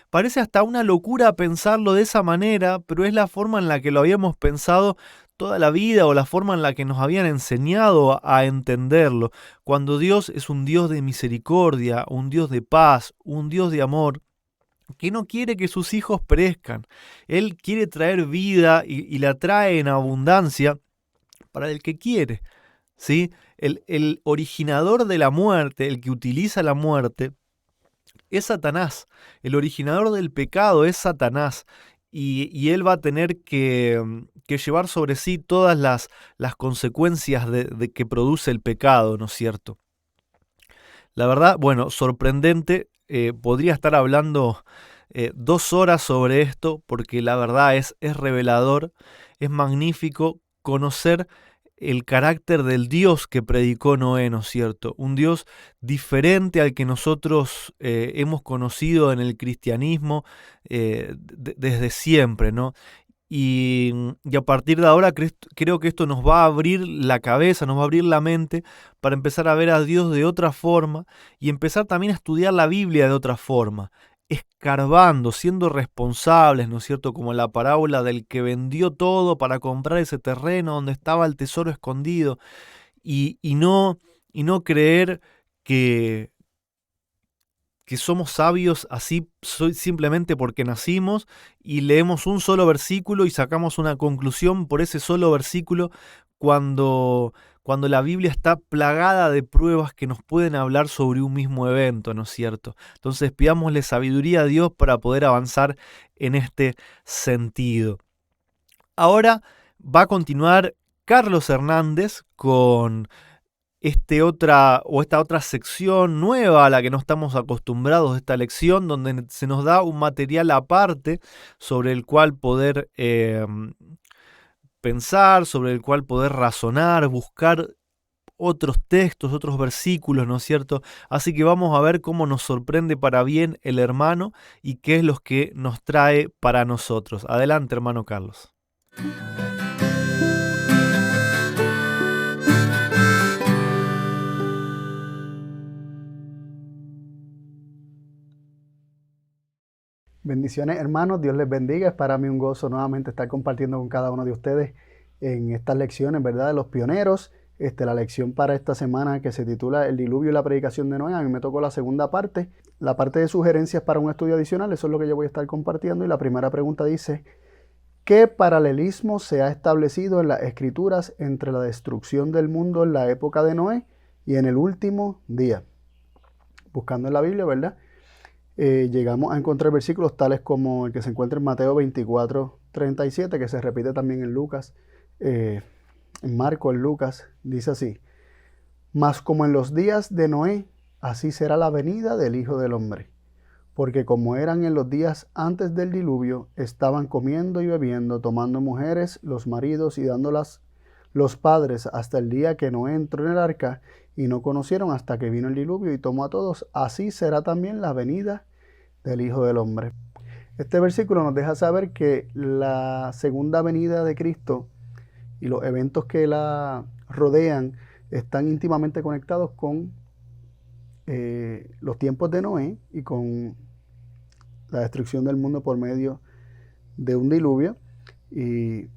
Parece hasta una locura pensarlo de esa manera, pero es la forma en la que lo habíamos pensado toda la vida, o la forma en la que nos habían enseñado a entenderlo. Cuando Dios es un Dios de misericordia, un Dios de paz, un Dios de amor, que no quiere que sus hijos perezcan. Él quiere traer vida y la trae en abundancia para el que quiere, ¿sí? El originador de la muerte, el que utiliza la muerte, es Satanás. El originador del pecado es Satanás. Y él va a tener que llevar sobre sí todas las consecuencias de que produce el pecado, ¿no es cierto? La verdad, bueno, sorprendente. Podría estar hablando 2 horas sobre esto, porque la verdad es revelador, es magnífico conocer el carácter del Dios que predicó Noé, ¿no es cierto? Un Dios diferente al que nosotros hemos conocido en el cristianismo desde siempre, ¿no? Y a partir de ahora creo que esto nos va a abrir la cabeza, nos va a abrir la mente para empezar a ver a Dios de otra forma y empezar también a estudiar la Biblia de otra forma, escarbando, siendo responsables, ¿no es cierto? Como la parábola del que vendió todo para comprar ese terreno donde estaba el tesoro escondido, y no creer que somos sabios así simplemente porque nacimos y leemos un solo versículo y sacamos una conclusión por ese solo versículo, cuando la Biblia está plagada de pruebas que nos pueden hablar sobre un mismo evento, ¿no es cierto? Entonces pidámosle sabiduría a Dios para poder avanzar en este sentido. Ahora va a continuar Carlos Hernández con esta otra sección nueva a la que no estamos acostumbrados de esta lección, donde se nos da un material aparte sobre el cual poder pensar, sobre el cual poder razonar, buscar otros textos, otros versículos, ¿no es cierto? Así que vamos a ver cómo nos sorprende para bien el hermano y qué es lo que nos trae para nosotros. Adelante, hermano Carlos. Bendiciones, hermanos, Dios les bendiga. Es para mí un gozo nuevamente estar compartiendo con cada uno de ustedes en estas lecciones, ¿verdad? De los pioneros. La lección para esta semana que se titula El diluvio y la predicación de Noé. A mí me tocó la segunda parte, la parte de sugerencias para un estudio adicional. Eso es lo que yo voy a estar compartiendo. Y la primera pregunta dice: ¿qué paralelismo se ha establecido en las escrituras entre la destrucción del mundo en la época de Noé y en el último día? Buscando en la Biblia, ¿verdad? Llegamos a encontrar versículos tales como el que se encuentra en Mateo 24:37, que se repite también en Lucas, en Marcos, en Lucas, dice así: mas como en los días de Noé, así será la venida del Hijo del Hombre. Porque como eran en los días antes del diluvio, estaban comiendo y bebiendo, tomando mujeres, los maridos y dándolas los padres hasta el día que Noé entró en el arca, y no conocieron hasta que vino el diluvio y tomó a todos. Así será también la venida del Hijo del Hombre. Este versículo nos deja saber que la segunda venida de Cristo y los eventos que la rodean están íntimamente conectados con los tiempos de Noé y con la destrucción del mundo por medio de un diluvio. Y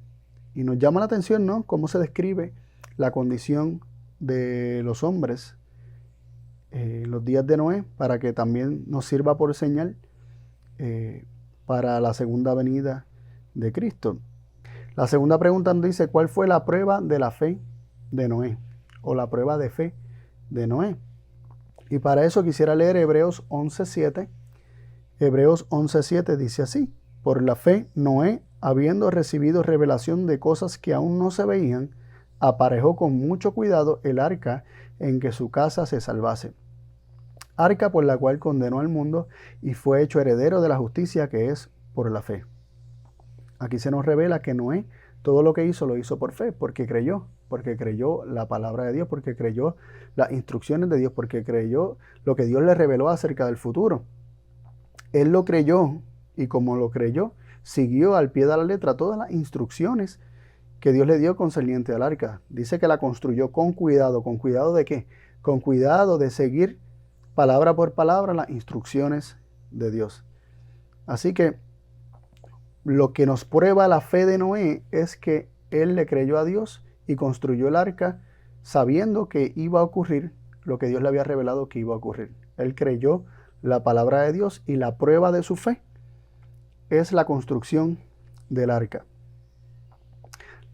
nos llama la atención, ¿no?, cómo se describe la condición de los hombres en los días de Noé, para que también nos sirva por señal para la segunda venida de Cristo. La segunda pregunta nos dice: ¿cuál fue la prueba de la fe de Noé? O la prueba de fe de Noé. Y para eso quisiera leer Hebreos 11:7. Hebreos 11:7 dice así: por la fe Noé, habiendo recibido revelación de cosas que aún no se veían, aparejó con mucho cuidado el arca en que su casa se salvase. Arca por la cual condenó al mundo y fue hecho heredero de la justicia que es por la fe. Aquí se nos revela que Noé todo lo que hizo lo hizo por fe, porque creyó la palabra de Dios, porque creyó las instrucciones de Dios, porque creyó lo que Dios le reveló acerca del futuro. Él lo creyó, y como lo creyó, siguió al pie de la letra todas las instrucciones que Dios le dio concerniente al arca. Dice que la construyó con cuidado. ¿Con cuidado de qué? Con cuidado de seguir palabra por palabra las instrucciones de Dios. Así que lo que nos prueba la fe de Noé es que él le creyó a Dios y construyó el arca sabiendo que iba a ocurrir lo que Dios le había revelado que iba a ocurrir. Él creyó la palabra de Dios, y la prueba de su fe es la construcción del arca.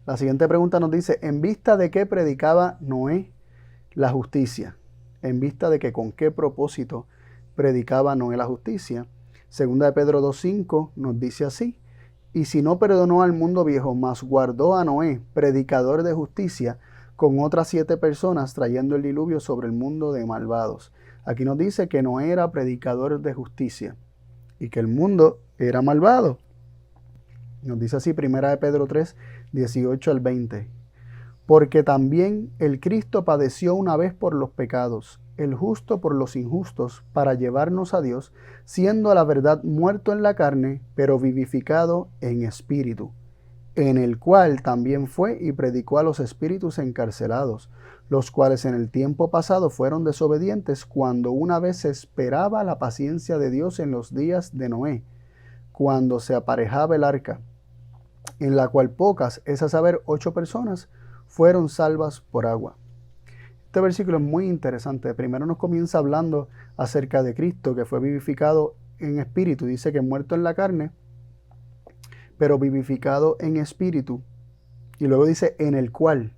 La siguiente pregunta nos dice: ¿en vista de qué predicaba Noé la justicia? ¿En vista de que con qué propósito predicaba Noé la justicia? Segunda de Pedro 2:5 nos dice así: y si no perdonó al mundo viejo, mas guardó a Noé, predicador de justicia, con otras 7 personas, trayendo el diluvio sobre el mundo de malvados. Aquí nos dice que Noé era predicador de justicia y que el mundo era malvado. Nos dice así, primera de Pedro 3, 18 al 20. Porque también el Cristo padeció una vez por los pecados, el justo por los injustos, para llevarnos a Dios, siendo a la verdad muerto en la carne, pero vivificado en espíritu, en el cual también fue y predicó a los espíritus encarcelados, los cuales en el tiempo pasado fueron desobedientes, cuando una vez se esperaba la paciencia de Dios en los días de Noé, cuando se aparejaba el arca, en la cual pocas, es a saber, 8 personas, fueron salvas por agua. Este versículo es muy interesante. Primero nos comienza hablando acerca de Cristo, que fue vivificado en espíritu. Dice que muerto en la carne, pero vivificado en espíritu. Y luego dice en el cual,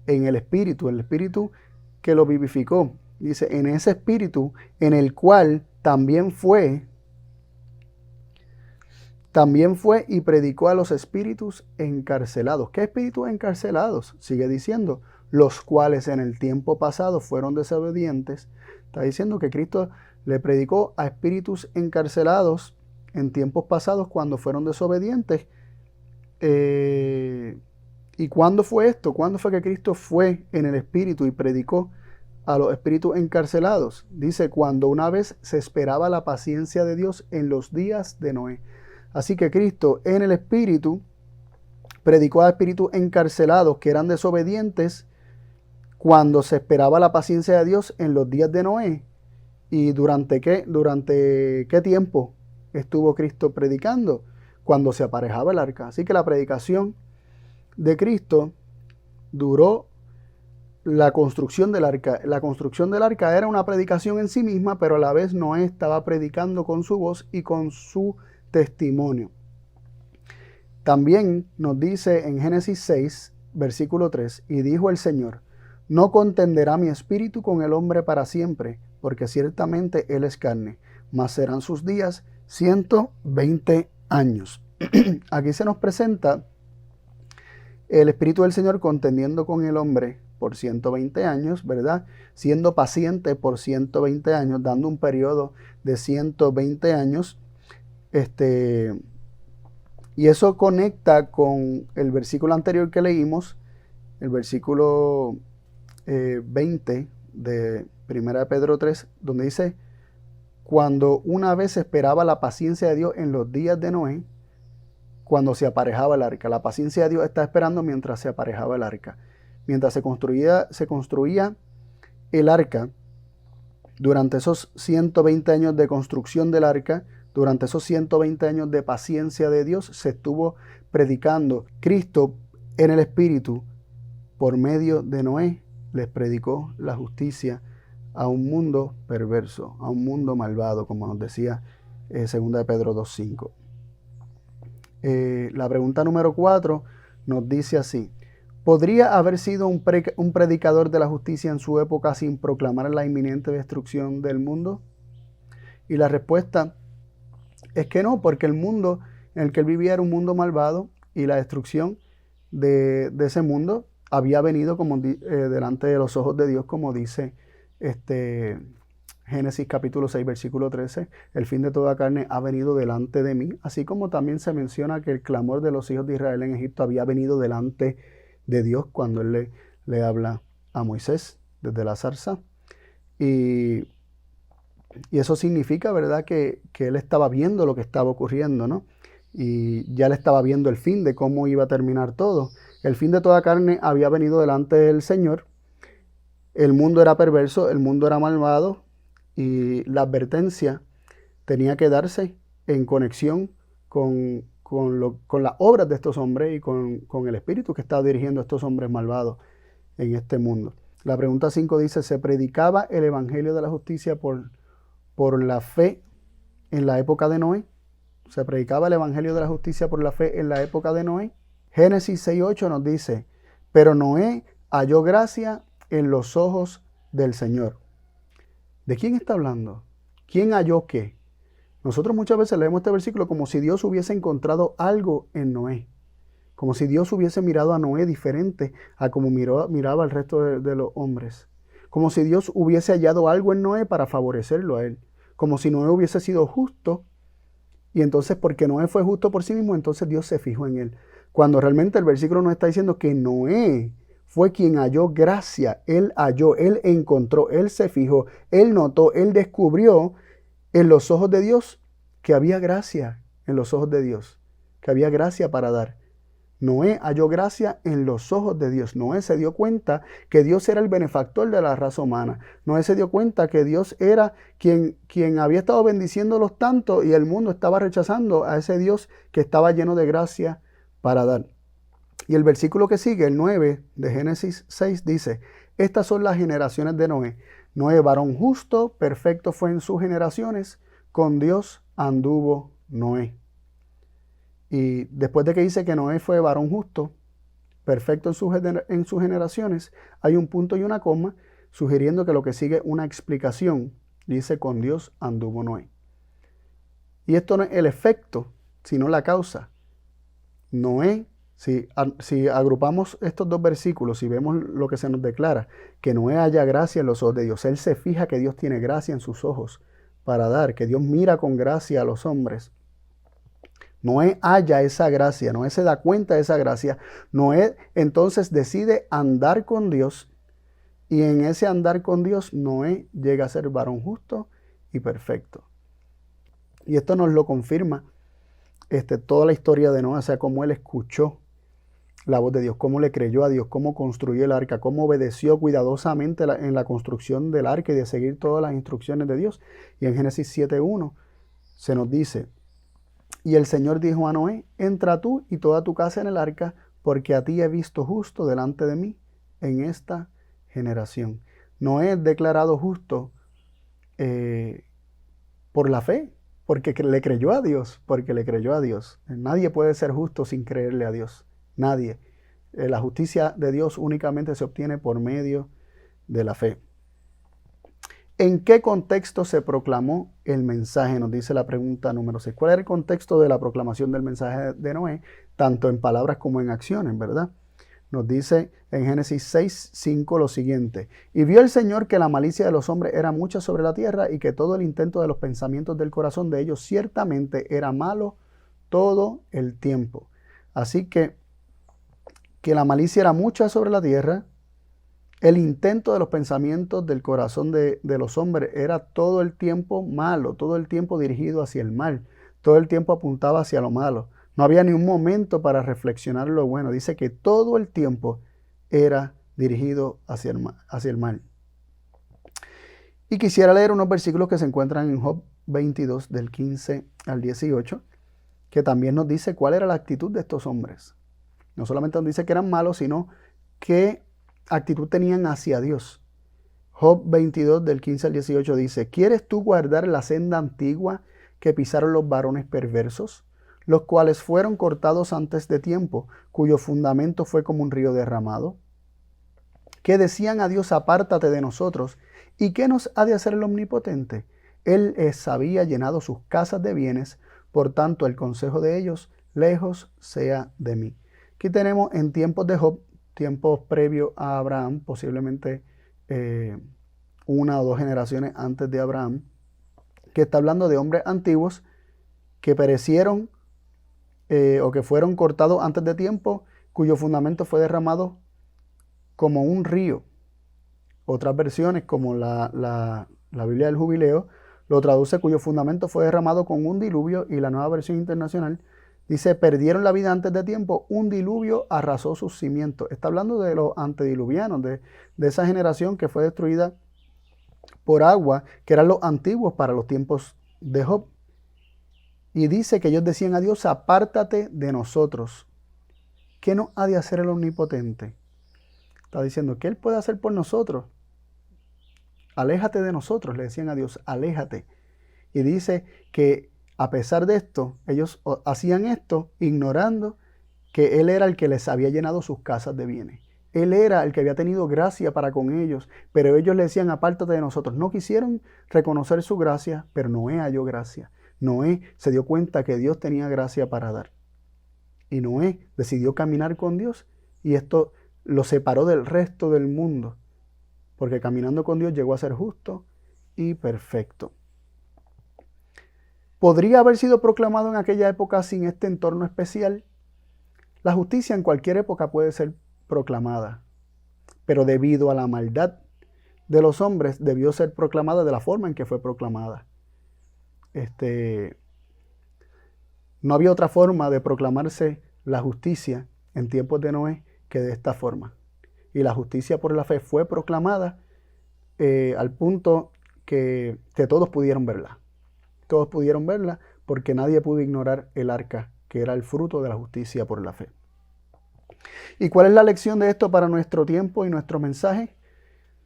en el espíritu que lo vivificó. Dice en ese espíritu en el cual también fue y predicó a los espíritus encarcelados. ¿Qué espíritus encarcelados? Sigue diciendo, los cuales en el tiempo pasado fueron desobedientes. Está diciendo que Cristo le predicó a espíritus encarcelados en tiempos pasados cuando fueron desobedientes. Y ¿Y cuándo fue esto? ¿Cuándo fue que Cristo fue en el Espíritu y predicó a los espíritus encarcelados? Dice, cuando una vez se esperaba la paciencia de Dios en los días de Noé. Así que Cristo en el Espíritu predicó a espíritus encarcelados que eran desobedientes cuando se esperaba la paciencia de Dios en los días de Noé. ¿Y durante qué tiempo estuvo Cristo predicando? Cuando se aparejaba el arca. Así que la predicación de Cristo duró la construcción del arca. La construcción del arca era una predicación en sí misma, pero a la vez Noé estaba predicando con su voz y con su testimonio. También nos dice en Génesis 6, versículo 3, y dijo el Señor, no contenderá mi espíritu con el hombre para siempre, porque ciertamente él es carne, mas serán sus días 120 años. Aquí se nos presenta el Espíritu del Señor contendiendo con el hombre por 120 años, ¿verdad? Siendo paciente por 120 años, dando un periodo de 120 años. Y eso conecta con el versículo anterior que leímos, el versículo 20 de 1 Pedro 3, donde dice, cuando una vez esperaba la paciencia de Dios en los días de Noé, cuando se aparejaba el arca. La paciencia de Dios está esperando mientras se aparejaba el arca. Mientras se construía el arca, durante esos 120 años de construcción del arca, durante esos 120 años de paciencia de Dios, se estuvo predicando. Cristo en el Espíritu, por medio de Noé, les predicó la justicia a un mundo perverso, a un mundo malvado, como nos decía 2 de Pedro 2:5. La pregunta número 4 nos dice así: ¿podría haber sido un predicador de la justicia en su época sin proclamar la inminente destrucción del mundo? Y la respuesta es que no, porque el mundo en el que él vivía era un mundo malvado y la destrucción de ese mundo había venido delante de los ojos de Dios, como dice Génesis capítulo 6, versículo 13, el fin de toda carne ha venido delante de mí, así como también se menciona que el clamor de los hijos de Israel en Egipto había venido delante de Dios cuando él le habla a Moisés desde la zarza. Y eso significa, ¿verdad?, que él estaba viendo lo que estaba ocurriendo, ¿no? Y ya le estaba viendo el fin de cómo iba a terminar todo. El fin de toda carne había venido delante del Señor. El mundo era perverso, el mundo era malvado, y la advertencia tenía que darse en conexión con las obras de estos hombres y con el espíritu que estaba dirigiendo a estos hombres malvados en este mundo. La pregunta 5 dice, ¿se predicaba el evangelio de la justicia por la fe en la época de Noé? ¿Se predicaba el evangelio de la justicia por la fe en la época de Noé? Génesis 6:8 nos dice, pero Noé halló gracia en los ojos del Señor. ¿De quién está hablando? ¿Quién halló qué? Nosotros muchas veces leemos este versículo como si Dios hubiese encontrado algo en Noé. Como si Dios hubiese mirado a Noé diferente a como miraba al resto de los hombres. Como si Dios hubiese hallado algo en Noé para favorecerlo a él. Como si Noé hubiese sido justo. Y entonces, porque Noé fue justo por sí mismo, entonces Dios se fijó en él. Cuando realmente el versículo nos está diciendo que Noé fue quien halló gracia. Él halló, él encontró, él se fijó, él notó, él descubrió en los ojos de Dios que había gracia en los ojos de Dios, que había gracia para dar. Noé halló gracia en los ojos de Dios. Noé se dio cuenta que Dios era el benefactor de la raza humana. Noé se dio cuenta que Dios era quien había estado bendiciéndolos tanto y el mundo estaba rechazando a ese Dios que estaba lleno de gracia para dar. Y el versículo que sigue, el 9 de Génesis 6, dice, estas son las generaciones de Noé. Noé, varón justo, perfecto fue en sus generaciones, con Dios anduvo Noé. Y después de que dice que Noé fue varón justo, perfecto en sus generaciones, hay un punto y una coma, sugiriendo que lo que sigue es una explicación. Dice, con Dios anduvo Noé. Y esto no es el efecto, sino la causa. Noé, si agrupamos estos dos versículos, si vemos lo que se nos declara, que Noé haya gracia en los ojos de Dios, él se fija que Dios tiene gracia en sus ojos para dar, que Dios mira con gracia a los hombres. Noé halla esa gracia, Noé se da cuenta de esa gracia, Noé entonces decide andar con Dios, y en ese andar con Dios Noé llega a ser varón justo y perfecto. Y esto nos lo confirma toda la historia de Noé, o sea, cómo él escuchó la voz de Dios, cómo le creyó a Dios, cómo construyó el arca, cómo obedeció cuidadosamente en la construcción del arca y de seguir todas las instrucciones de Dios. Y en Génesis 7:1 se nos dice: y el Señor dijo a Noé: entra tú y toda tu casa en el arca, porque a ti he visto justo delante de mí en esta generación. Noé es declarado justo por la fe, porque le creyó a Dios, porque le creyó a Dios. Nadie puede ser justo sin creerle a Dios. Nadie. La justicia de Dios únicamente se obtiene por medio de la fe. ¿En qué contexto se proclamó el mensaje? Nos dice la pregunta número 6. ¿Cuál era el contexto de la proclamación del mensaje de Noé? Tanto en palabras como en acciones, ¿verdad? Nos dice en Génesis 6:5 lo siguiente: y vio el Señor que la malicia de los hombres era mucha sobre la tierra, y que todo el intento de los pensamientos del corazón de ellos ciertamente era malo todo el tiempo. Así que la malicia era mucha sobre la tierra, el intento de los pensamientos del corazón de los hombres era todo el tiempo malo, todo el tiempo dirigido hacia el mal, todo el tiempo apuntaba hacia lo malo. No había ni un momento para reflexionar lo bueno. Dice que todo el tiempo era dirigido hacia el mal. Y quisiera leer unos versículos que se encuentran en Job 22, del 15 al 18, que también nos dice cuál era la actitud de estos hombres. No solamente nos dice que eran malos, sino qué actitud tenían hacia Dios. Job 22, del 15 al 18 dice: ¿quieres tú guardar la senda antigua que pisaron los varones perversos, los cuales fueron cortados antes de tiempo, cuyo fundamento fue como un río derramado? Que decían a Dios: apártate de nosotros. ¿Y qué nos ha de hacer el Omnipotente? Él les había llenado sus casas de bienes, por tanto el consejo de ellos lejos sea de mí. Aquí tenemos en tiempos de Job, tiempos previos a Abraham, posiblemente una o dos generaciones antes de Abraham, que está hablando de hombres antiguos que perecieron o que fueron cortados antes de tiempo, cuyo fundamento fue derramado como un río. Otras versiones, como la Biblia del Jubileo, lo traduce: cuyo fundamento fue derramado con un diluvio, y la Nueva Versión Internacional dice: perdieron la vida antes de tiempo, un diluvio arrasó sus cimientos. Está hablando de los antediluvianos, de esa generación que fue destruida por agua, que eran los antiguos para los tiempos de Job. Y dice que ellos decían a Dios: apártate de nosotros. ¿Qué nos ha de hacer el Omnipotente? Está diciendo: ¿qué Él puede hacer por nosotros? Aléjate de nosotros, le decían a Dios, aléjate. Y dice que a pesar de esto, ellos hacían esto ignorando que Él era el que les había llenado sus casas de bienes. Él era el que había tenido gracia para con ellos, pero ellos le decían: apártate de nosotros. No quisieron reconocer su gracia, pero Noé halló gracia. Noé se dio cuenta que Dios tenía gracia para dar. Y Noé decidió caminar con Dios, y esto lo separó del resto del mundo, porque caminando con Dios llegó a ser justo y perfecto. ¿Podría haber sido proclamado en aquella época sin este entorno especial? La justicia en cualquier época puede ser proclamada, pero debido a la maldad de los hombres debió ser proclamada de la forma en que fue proclamada. No había otra forma de proclamarse la justicia en tiempos de Noé que de esta forma. Y la justicia por la fe fue proclamada al punto que todos pudieron verla. Todos pudieron verla, porque nadie pudo ignorar el arca, que era el fruto de la justicia por la fe. ¿Y cuál es la lección de esto para nuestro tiempo y nuestro mensaje?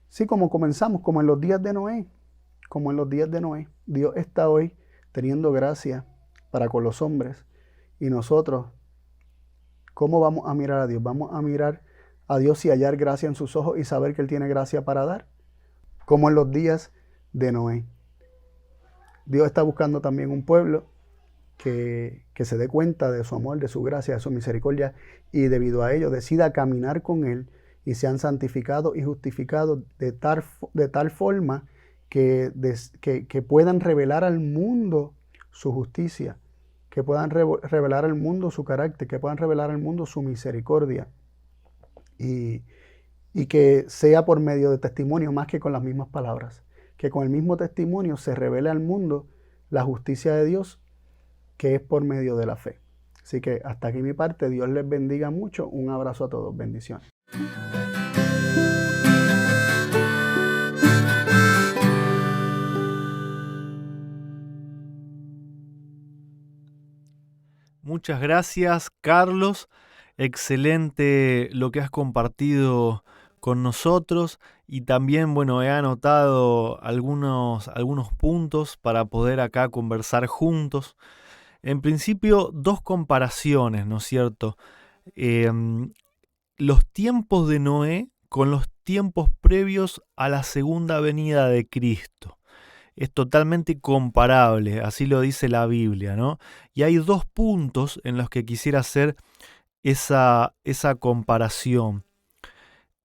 Sí, como comenzamos, como en los días de Noé. Como en los días de Noé. Dios está hoy teniendo gracia para con los hombres. Y nosotros, ¿cómo vamos a mirar a Dios? ¿Vamos a mirar a Dios y hallar gracia en sus ojos y saber que Él tiene gracia para dar? Como en los días de Noé. Dios está buscando también un pueblo que se dé cuenta de su amor, de su gracia, de su misericordia, y debido a ello decida caminar con Él y sean santificados y justificados de tal forma que puedan revelar al mundo su justicia, que puedan revelar al mundo su carácter, que puedan revelar al mundo su misericordia. Y que sea por medio de testimonio más que con las mismas palabras. Que con el mismo testimonio se revele al mundo la justicia de Dios, que es por medio de la fe. Así que hasta aquí mi parte. Dios les bendiga mucho. Un abrazo a todos. Bendiciones. Muchas gracias, Carlos. Excelente lo que has compartido con nosotros, y también, bueno, he anotado algunos puntos para poder acá conversar juntos. En principio, dos comparaciones, ¿no es cierto? Los tiempos de Noé con los tiempos previos a la segunda venida de Cristo. Es totalmente comparable, así lo dice la Biblia, ¿no? Y hay dos puntos en los que quisiera hacer esa comparación.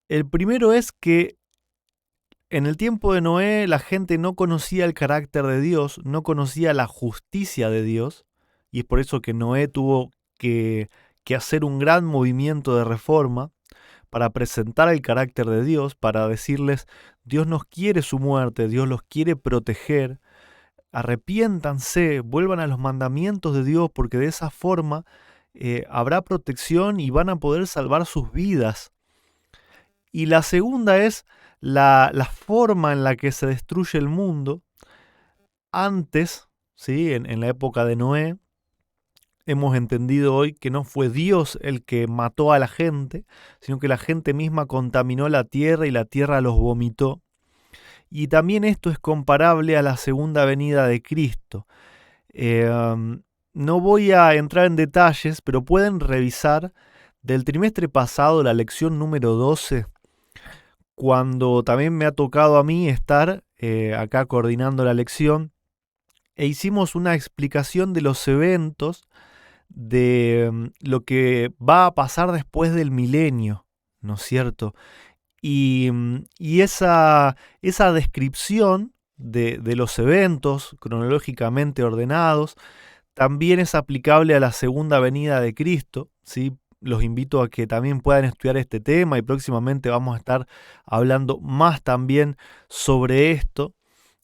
El primero es que en el tiempo de Noé la gente no conocía el carácter de Dios, no conocía la justicia de Dios, y es por eso que Noé tuvo que hacer un gran movimiento de reforma para presentar el carácter de Dios, para decirles: Dios nos quiere su muerte, Dios los quiere proteger, arrepiéntanse, vuelvan a los mandamientos de Dios, porque de esa forma habrá protección y van a poder salvar sus vidas. Y la segunda es la forma en la que se destruye el mundo. Antes, ¿sí? En la época de Noé, hemos entendido hoy que no fue Dios el que mató a la gente, sino que la gente misma contaminó la tierra y la tierra los vomitó. Y también esto es comparable a la segunda venida de Cristo. No voy a entrar en detalles, pero pueden revisar del trimestre pasado la lección número 12, cuando también me ha tocado a mí estar acá coordinando la lección, e hicimos una explicación de los eventos de lo que va a pasar después del milenio, ¿no es cierto? Y esa descripción de los eventos cronológicamente ordenados también es aplicable a la segunda venida de Cristo, ¿sí? Los invito a que también puedan estudiar este tema, y próximamente vamos a estar hablando más también sobre esto,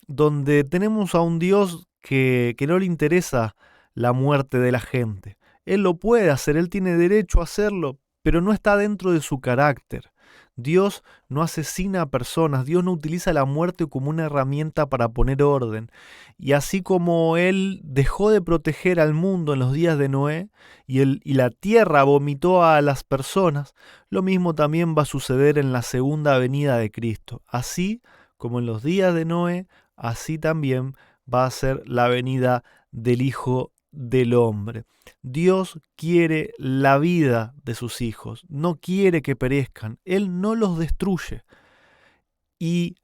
donde tenemos a un Dios que no le interesa la muerte de la gente. Él lo puede hacer, Él tiene derecho a hacerlo, pero no está dentro de su carácter. Dios no asesina a personas, Dios no utiliza la muerte como una herramienta para poner orden. Y así como Él dejó de proteger al mundo en los días de Noé y la tierra vomitó a las personas, lo mismo también va a suceder en la segunda venida de Cristo. Así como en los días de Noé, así también va a ser la venida del Hijo del Hombre. Dios quiere la vida de sus hijos, no quiere que perezcan, Él no los destruye. Y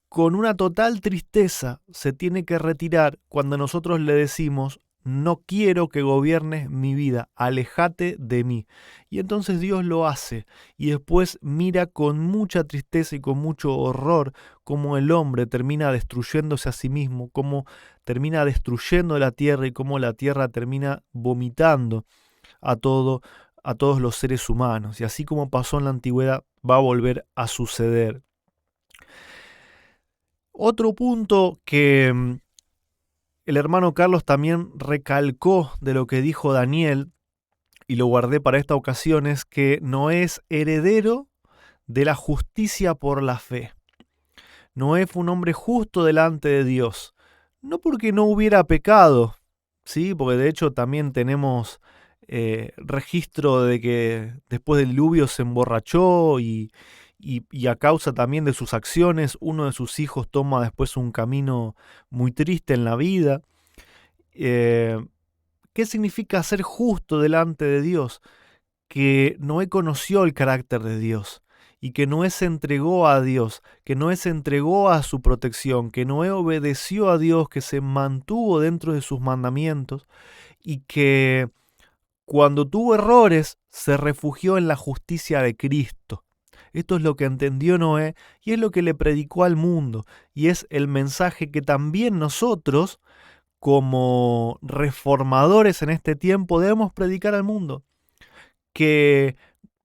con una total tristeza se tiene que retirar cuando nosotros le decimos: no quiero que gobiernes mi vida, aléjate de mí. Y entonces Dios lo hace, y después mira con mucha tristeza y con mucho horror cómo el hombre termina destruyéndose a sí mismo, cómo termina destruyendo la tierra y cómo la tierra termina vomitando a todos los seres humanos. Y así como pasó en la antigüedad, va a volver a suceder. Otro punto que el hermano Carlos también recalcó de lo que dijo Daniel, y lo guardé para esta ocasión, es que Noé es heredero de la justicia por la fe. Noé fue un hombre justo delante de Dios, no porque no hubiera pecado, ¿sí? Porque de hecho también tenemos registro de que después del diluvio se emborrachó y a causa también de sus acciones, uno de sus hijos toma después un camino muy triste en la vida. ¿Qué significa ser justo delante de Dios? Que Noé conoció el carácter de Dios y que Noé se entregó a Dios, que Noé se entregó a su protección, que Noé obedeció a Dios, que se mantuvo dentro de sus mandamientos y que cuando tuvo errores se refugió en la justicia de Cristo. Esto es lo que entendió Noé y es lo que le predicó al mundo, y es el mensaje que también nosotros, como reformadores en este tiempo debemos predicar al mundo que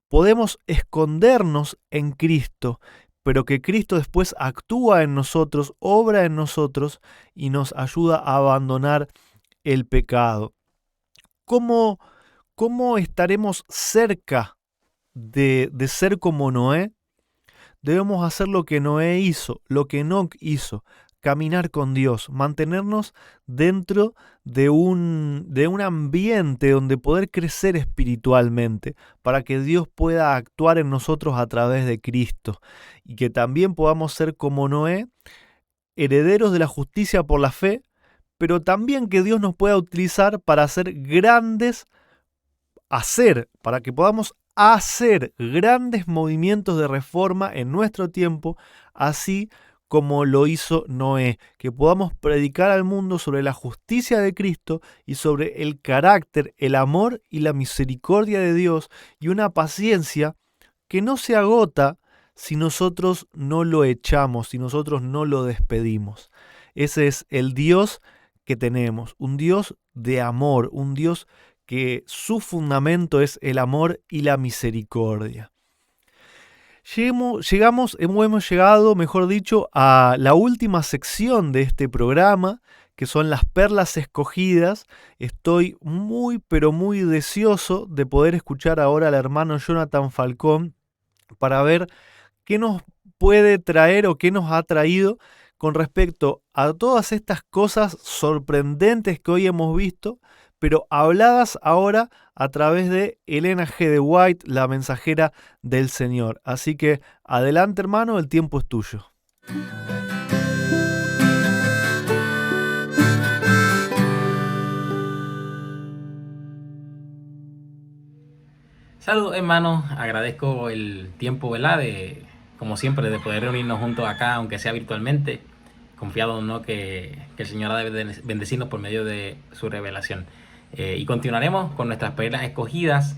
podemos escondernos en Cristo, pero que Cristo después actúa en nosotros, obra en nosotros y nos ayuda a abandonar el pecado. ¿Cómo estaremos cerca de ser como Noé? Debemos hacer lo que Noé hizo, lo que Enoc hizo, caminar con Dios, mantenernos dentro de un ambiente donde poder crecer espiritualmente, para que Dios pueda actuar en nosotros a través de Cristo, y que también podamos ser como Noé, herederos de la justicia por la fe, pero también que Dios nos pueda utilizar para para que podamos hacer grandes movimientos de reforma en nuestro tiempo, así como lo hizo Noé, que podamos predicar al mundo sobre la justicia de Cristo y sobre el carácter, el amor y la misericordia de Dios, y una paciencia que no se agota si nosotros no lo echamos, si nosotros no lo despedimos. Ese es el Dios que tenemos, un Dios de amor, un Dios que su fundamento es el amor y la misericordia. Hemos llegado, mejor dicho, a la última sección de este programa, que son las perlas escogidas. Estoy muy, pero muy deseoso de poder escuchar ahora al hermano Jonathan Falcón para ver qué nos puede traer o qué nos ha traído con respecto a todas estas cosas sorprendentes que hoy hemos visto, pero habladas ahora a través de Elena G. de White, la mensajera del Señor. Así que adelante, hermano, el tiempo es tuyo. Saludos, hermanos, agradezco el tiempo, ¿verdad? Como siempre, de poder reunirnos juntos acá, aunque sea virtualmente, confiado, ¿no?, que el Señor ha de bendecirnos por medio de su revelación. Y continuaremos con nuestras perlas escogidas.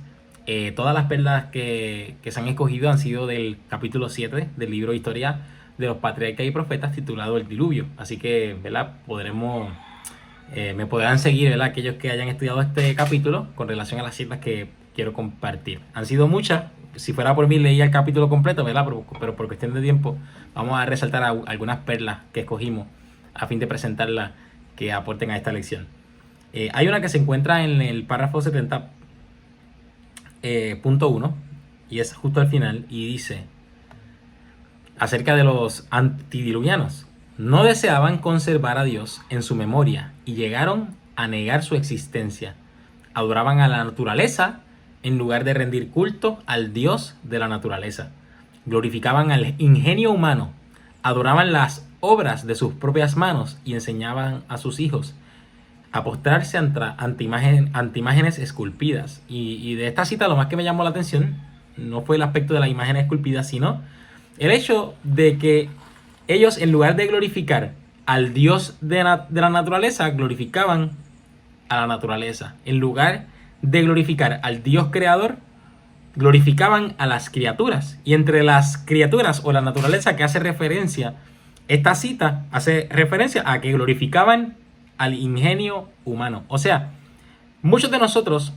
Todas las perlas que se han escogido han sido del capítulo 7 del libro Historia de los Patriarcas y Profetas, titulado El Diluvio. Así que, ¿verdad?, me podrán seguir, ¿verdad?, aquellos que hayan estudiado este capítulo con relación a las citas que quiero compartir. Han sido muchas. Si fuera por mí, leía el capítulo completo, ¿verdad?, pero por cuestión de tiempo vamos a resaltar algunas perlas que escogimos a fin de presentarlas que aporten a esta lección. Hay una que se encuentra en el párrafo 70.1 y es justo al final, y dice acerca de los antidiluvianos: no deseaban conservar a Dios en su memoria y llegaron a negar su existencia. Adoraban a la naturaleza en lugar de rendir culto al Dios de la naturaleza. Glorificaban al ingenio humano, adoraban las obras de sus propias manos y enseñaban a sus hijos a postrarse ante imágenes esculpidas. Y de esta cita lo más que me llamó la atención no fue el aspecto de las imágenes esculpidas, sino el hecho de que ellos, en lugar de glorificar al Dios de la naturaleza, glorificaban a la naturaleza. En lugar de glorificar al Dios creador, glorificaban a las criaturas. Y entre las criaturas o la naturaleza que hace referencia esta cita, hace referencia a que glorificaban al ingenio humano. O sea, muchos de nosotros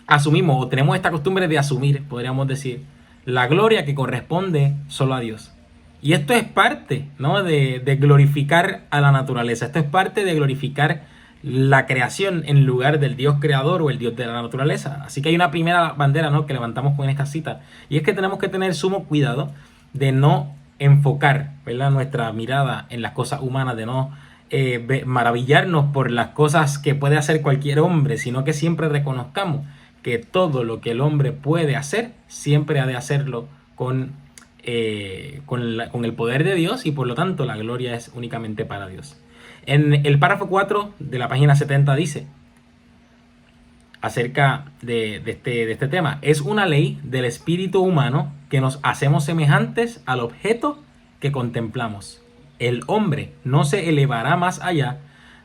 asumimos, o tenemos esta costumbre de asumir, podríamos decir, la gloria que corresponde solo a Dios. Y esto es parte, ¿no?, de glorificar a la naturaleza. Esto es parte de glorificar la creación en lugar del Dios creador o el Dios de la naturaleza. Así que hay una primera bandera, ¿no?, que levantamos con esta cita, y es que tenemos que tener sumo cuidado de no enfocar, ¿verdad?, nuestra mirada en las cosas humanas, de no maravillarnos por las cosas que puede hacer cualquier hombre, sino que siempre reconozcamos que todo lo que el hombre puede hacer, siempre ha de hacerlo con el poder de Dios, y por lo tanto la gloria es únicamente para Dios. En el párrafo 4 de la página 70 dice acerca de este tema: es una ley del espíritu humano que nos hacemos semejantes al objeto que contemplamos. El hombre no se elevará más allá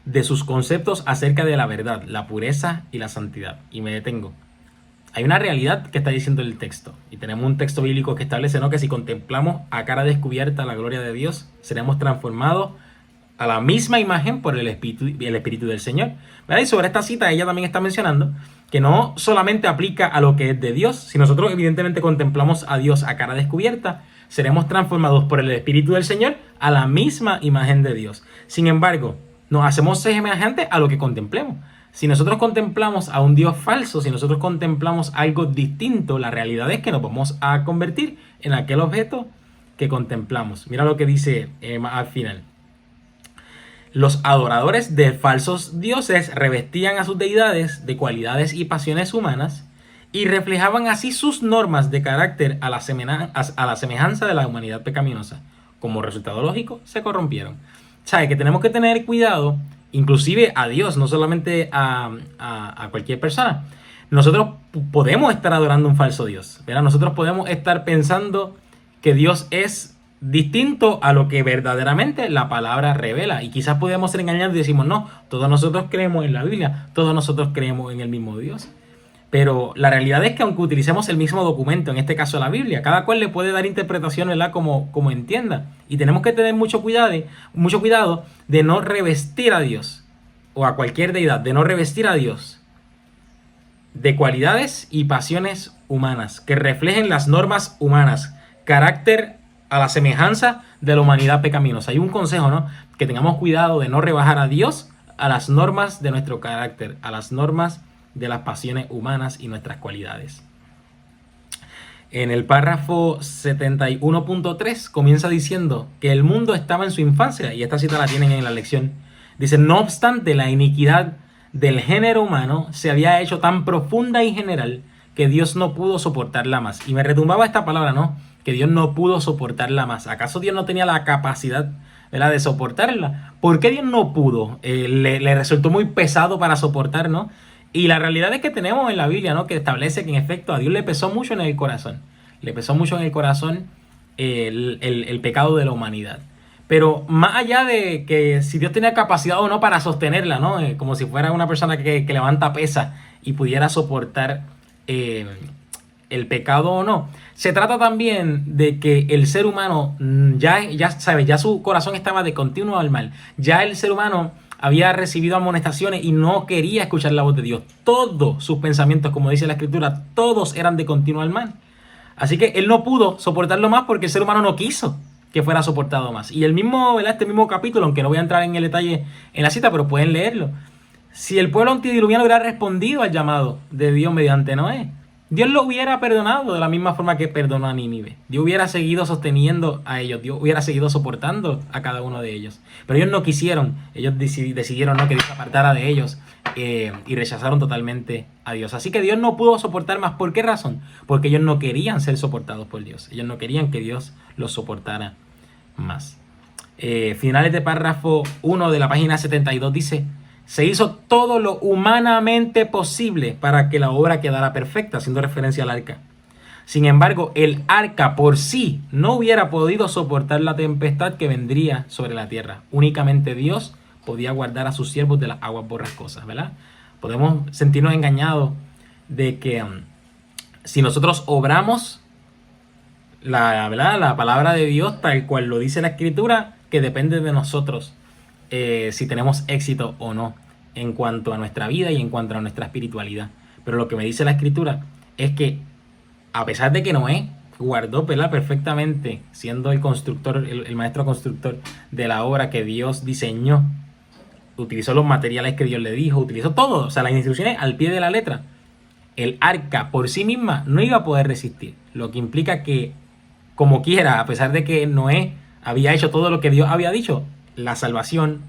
de sus conceptos acerca de la verdad, la pureza y la santidad. Y me detengo. Hay una realidad que está diciendo el texto, y tenemos un texto bíblico que establece, ¿no?, que si contemplamos a cara descubierta la gloria de Dios, seremos transformados a la misma imagen por el Espíritu del Señor. ¿Verdad? Y sobre esta cita ella también está mencionando que no solamente aplica a lo que es de Dios. Si nosotros evidentemente contemplamos a Dios a cara descubierta, seremos transformados por el Espíritu del Señor a la misma imagen de Dios. Sin embargo, nos hacemos semejantes a lo que contemplemos. Si nosotros contemplamos a un Dios falso, si nosotros contemplamos algo distinto, la realidad es que nos vamos a convertir en aquel objeto que contemplamos. Mira lo que dice al final. Los adoradores de falsos dioses revestían a sus deidades de cualidades y pasiones humanas y reflejaban así sus normas de carácter a la semejanza de la humanidad pecaminosa. Como resultado lógico, se corrompieron. ¿Sabe? Que tenemos que tener cuidado, inclusive a Dios, no solamente a cualquier persona. Nosotros podemos estar adorando un falso Dios, ¿verdad? Nosotros podemos estar pensando que Dios es distinto a lo que verdaderamente la palabra revela. Y quizás podemos ser engañados y decimos, no, todos nosotros creemos en la Biblia, todos nosotros creemos en el mismo Dios. Pero la realidad es que aunque utilicemos el mismo documento, en este caso la Biblia, cada cual le puede dar interpretación, ¿verdad? Como entienda. Y tenemos que tener mucho cuidado de no revestir a Dios o a cualquier deidad, de no revestir a Dios de cualidades y pasiones humanas que reflejen las normas humanas, carácter a la semejanza de la humanidad pecaminosa. Hay un consejo, ¿no? Que tengamos cuidado de no rebajar a Dios a las normas de nuestro carácter, a las normas de las pasiones humanas y nuestras cualidades. En el párrafo 71.3 comienza diciendo que el mundo estaba en su infancia, y esta cita la tienen en la lección. Dice, no obstante, la iniquidad del género humano se había hecho tan profunda y general que Dios no pudo soportarla más. Y me retumbaba esta palabra, ¿no? Que Dios no pudo soportarla más. ¿Acaso Dios no tenía la capacidad, ¿verdad?, de soportarla? ¿Por qué Dios no pudo? Le resultó muy pesado para soportar, ¿no? Y la realidad es que tenemos en la Biblia, ¿no?, que establece que en efecto a Dios le pesó mucho en el corazón. Le pesó mucho en el corazón el pecado de la humanidad. Pero más allá de que si Dios tenía capacidad o no para sostenerla, ¿no? Como si fuera una persona que levanta pesa y pudiera soportar el pecado o no. Se trata también de que el ser humano ya su corazón estaba de continuo al mal. Ya el ser humano había recibido amonestaciones y no quería escuchar la voz de Dios. Todos sus pensamientos, como dice la Escritura, todos eran de continuo al mal. Así que él no pudo soportarlo más porque el ser humano no quiso que fuera soportado más. Y el mismo, ¿verdad?, este mismo capítulo, aunque no voy a entrar en el detalle en la cita, pero pueden leerlo. Si el pueblo antediluviano hubiera respondido al llamado de Dios mediante Noé, Dios lo hubiera perdonado de la misma forma que perdonó a Nínive. Dios hubiera seguido sosteniendo a ellos. Dios hubiera seguido soportando a cada uno de ellos. Pero ellos no quisieron. Ellos decidieron, ¿no?, que Dios se apartara de ellos y rechazaron totalmente a Dios. Así que Dios no pudo soportar más. ¿Por qué razón? Porque ellos no querían ser soportados por Dios. Ellos no querían que Dios los soportara más. Finales de párrafo 1 de la página 72 dice: se hizo todo lo humanamente posible para que la obra quedara perfecta, haciendo referencia al arca. Sin embargo, el arca por sí no hubiera podido soportar la tempestad que vendría sobre la tierra. Únicamente Dios podía guardar a sus siervos de las aguas borrascosas, ¿verdad? Podemos sentirnos engañados de que si nosotros obramos la palabra de Dios tal cual lo dice la Escritura, que depende de nosotros si tenemos éxito o no en cuanto a nuestra vida y en cuanto a nuestra espiritualidad. Pero lo que me dice la Escritura es que a pesar de que Noé guardó, ¿verdad?, perfectamente, siendo el constructor, el maestro constructor de la obra que Dios diseñó, utilizó los materiales que Dios le dijo, utilizó todo, o sea, las instrucciones al pie de la letra, el arca por sí misma no iba a poder resistir, lo que implica que, como quiera, a pesar de que Noé había hecho todo lo que Dios había dicho, la salvación,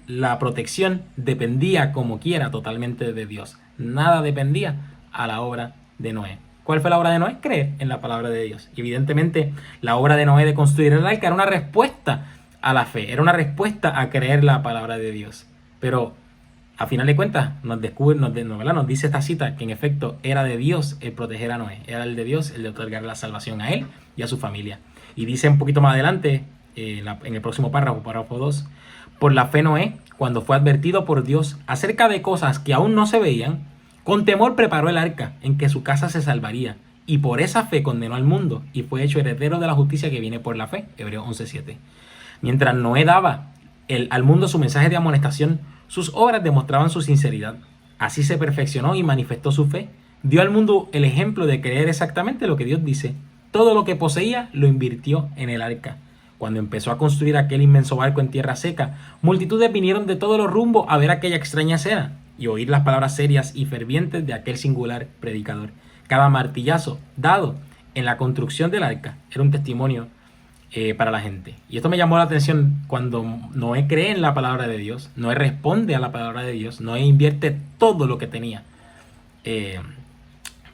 la protección dependía como quiera totalmente de Dios. Nada dependía a la obra de Noé. ¿Cuál fue la obra de Noé? Creer en la palabra de Dios. Evidentemente, la obra de Noé de construir el arca era una respuesta a la fe, era una respuesta a creer la palabra de Dios. Pero a final de cuentas nos dice esta cita que en efecto era de Dios el proteger a Noé, era el de Dios el de otorgar la salvación a él y a su familia. Y dice un poquito más adelante, en el próximo párrafo 2, por la fe Noé, cuando fue advertido por Dios acerca de cosas que aún no se veían, con temor preparó el arca en que su casa se salvaría, y por esa fe condenó al mundo y fue hecho heredero de la justicia que viene por la fe. Hebreos 11:7. Mientras Noé daba al mundo su mensaje de amonestación, sus obras demostraban su sinceridad. Así se perfeccionó y manifestó su fe. Dio al mundo el ejemplo de creer exactamente lo que Dios dice. Todo lo que poseía lo invirtió en el arca. Cuando empezó a construir aquel inmenso barco en tierra seca, multitudes vinieron de todos los rumbos a ver aquella extraña escena y oír las palabras serias y fervientes de aquel singular predicador. Cada martillazo dado en la construcción del arca era un testimonio para la gente. Y esto me llamó la atención cuando Noé cree en la palabra de Dios, Noé responde a la palabra de Dios, Noé invierte todo lo que tenía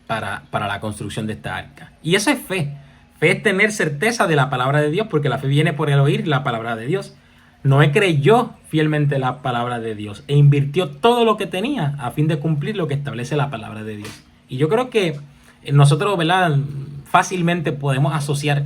para la construcción de esta arca. Y eso es fe. Fe es tener certeza de la palabra de Dios, porque la fe viene por el oír la palabra de Dios. Noé creyó fielmente la palabra de Dios e invirtió todo lo que tenía a fin de cumplir lo que establece la palabra de Dios. Y yo creo que nosotros, ¿verdad?, fácilmente podemos asociar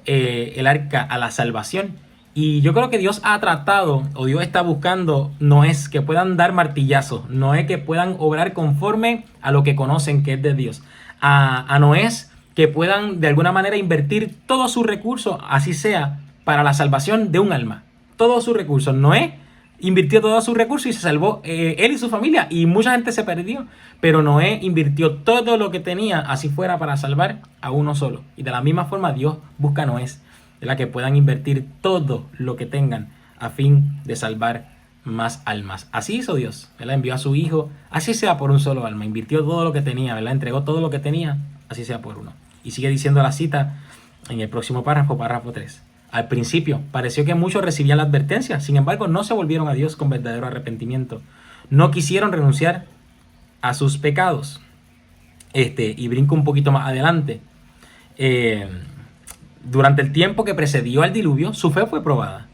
el arca a la salvación. Y yo creo que Dios ha tratado, o Dios está buscando, no es que puedan dar martillazos, no es que puedan obrar conforme a lo que conocen que es de Dios. A Noé que puedan de alguna manera invertir todos sus recursos, así sea, para la salvación de un alma. Todos sus recursos. Noé invirtió todos sus recursos y se salvó él y su familia, y mucha gente se perdió. Pero Noé invirtió todo lo que tenía, así fuera, para salvar a uno solo. Y de la misma forma Dios busca a Noé, de la que puedan invertir todo lo que tengan a fin de salvar más almas. Así hizo Dios, ¿verdad? Envió a su hijo, así sea por un solo alma. Invirtió todo lo que tenía, ¿verdad? Entregó todo lo que tenía, así sea por uno. Y sigue diciendo la cita en el próximo párrafo, párrafo 3. Al principio pareció que muchos recibían la advertencia, sin embargo no se volvieron a Dios con verdadero arrepentimiento. No quisieron renunciar a sus pecados. Y brinco un poquito más adelante. Durante el tiempo que precedió al diluvio, su fe fue probada.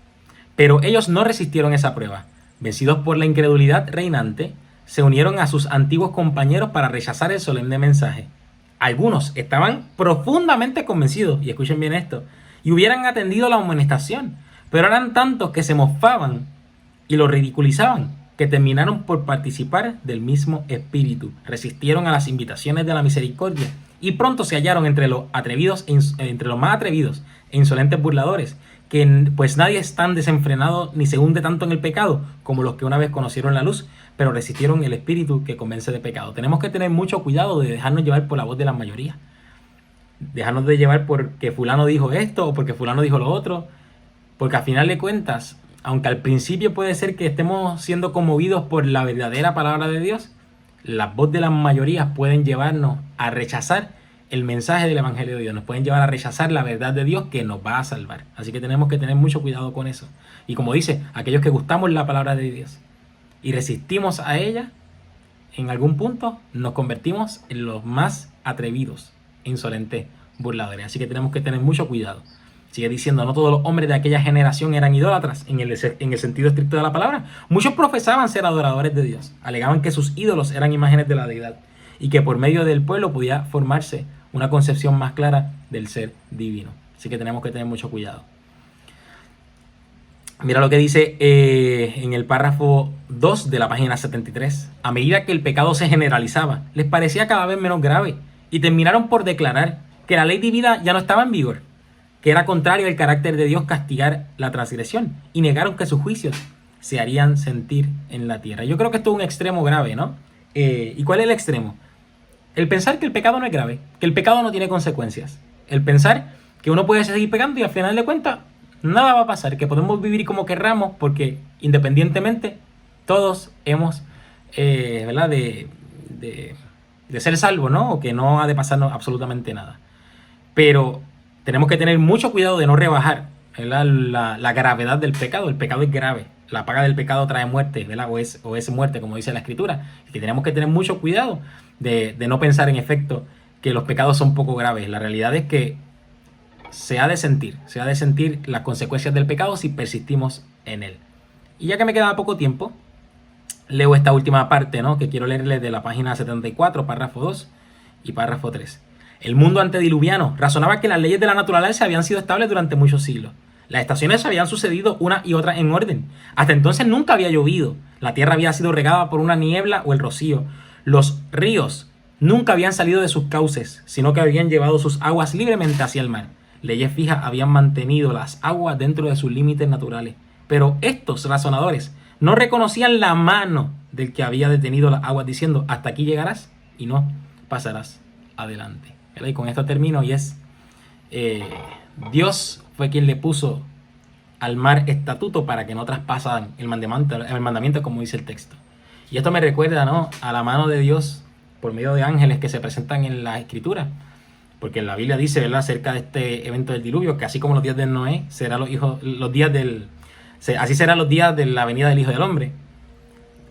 Pero ellos no resistieron esa prueba. Vencidos por la incredulidad reinante, se unieron a sus antiguos compañeros para rechazar el solemne mensaje. Algunos estaban profundamente convencidos, y escuchen bien esto, y hubieran atendido la amonestación, pero eran tantos que se mofaban y lo ridiculizaban, que terminaron por participar del mismo espíritu. Resistieron a las invitaciones de la misericordia y pronto se hallaron entre los más atrevidos e insolentes burladores, que pues nadie es tan desenfrenado ni se hunde tanto en el pecado como los que una vez conocieron la luz, pero resistieron el espíritu que convence de pecado. Tenemos que tener mucho cuidado de dejarnos llevar por la voz de la mayoría. Dejarnos de llevar porque fulano dijo esto o porque fulano dijo lo otro, porque al final de cuentas, aunque al principio puede ser que estemos siendo conmovidos por la verdadera palabra de Dios, las voces de las mayorías pueden llevarnos a rechazar el mensaje del Evangelio de Dios, nos pueden llevar a rechazar la verdad de Dios que nos va a salvar. Así que tenemos que tener mucho cuidado con eso. Y como dice, aquellos que gustamos la palabra de Dios y resistimos a ella, en algún punto nos convertimos en los más atrevidos, insolentes, burladores. Así que tenemos que tener mucho cuidado. Sigue diciendo, no todos los hombres de aquella generación eran idólatras en el sentido estricto de la palabra. Muchos profesaban ser adoradores de Dios. Alegaban que sus ídolos eran imágenes de la deidad y que por medio del pueblo podía formarse una concepción más clara del ser divino. Así que tenemos que tener mucho cuidado. Mira lo que dice en el párrafo 2 de la página 73. A medida que el pecado se generalizaba, les parecía cada vez menos grave y terminaron por declarar que la ley divina ya no estaba en vigor, que era contrario al carácter de Dios castigar la transgresión, y negaron que sus juicios se harían sentir en la tierra. Yo creo que esto es un extremo grave, ¿no? ¿Y cuál es el extremo? El pensar que el pecado no es grave, que el pecado no tiene consecuencias. El pensar que uno puede seguir pecando y al final de cuentas nada va a pasar, que podemos vivir como querramos porque independientemente todos hemos, ¿verdad?, de ser salvos, ¿no? O que no ha de pasarnos absolutamente nada. Pero tenemos que tener mucho cuidado de no rebajar, ¿verdad?, la gravedad del pecado. El pecado es grave. La paga del pecado trae muerte, ¿verdad? O es muerte, como dice la Escritura. Y que tenemos que tener mucho cuidado de no pensar en efecto que los pecados son poco graves. La realidad es que se ha de sentir las consecuencias del pecado si persistimos en él. Y ya que me queda poco tiempo, leo esta última parte, ¿no?, que quiero leerles de la página 74, párrafo 2 y párrafo 3. El mundo antediluviano razonaba que las leyes de la naturaleza habían sido estables durante muchos siglos. Las estaciones habían sucedido una y otra en orden. Hasta entonces nunca había llovido. La tierra había sido regada por una niebla o el rocío. Los ríos nunca habían salido de sus cauces, sino que habían llevado sus aguas libremente hacia el mar. Leyes fijas habían mantenido las aguas dentro de sus límites naturales. Pero estos razonadores no reconocían la mano del que había detenido las aguas, diciendo: hasta aquí llegarás y no pasarás adelante. Y con esto termino, y es Dios fue quien le puso al mar estatuto para que no traspasaran el mandamiento, como dice el texto. Y esto me recuerda, ¿no?, a la mano de Dios por medio de ángeles que se presentan en la Escritura. Porque la Biblia dice, ¿verdad?, acerca de este evento del diluvio, que así como los días de Noé, así serán los días de la venida del Hijo del Hombre.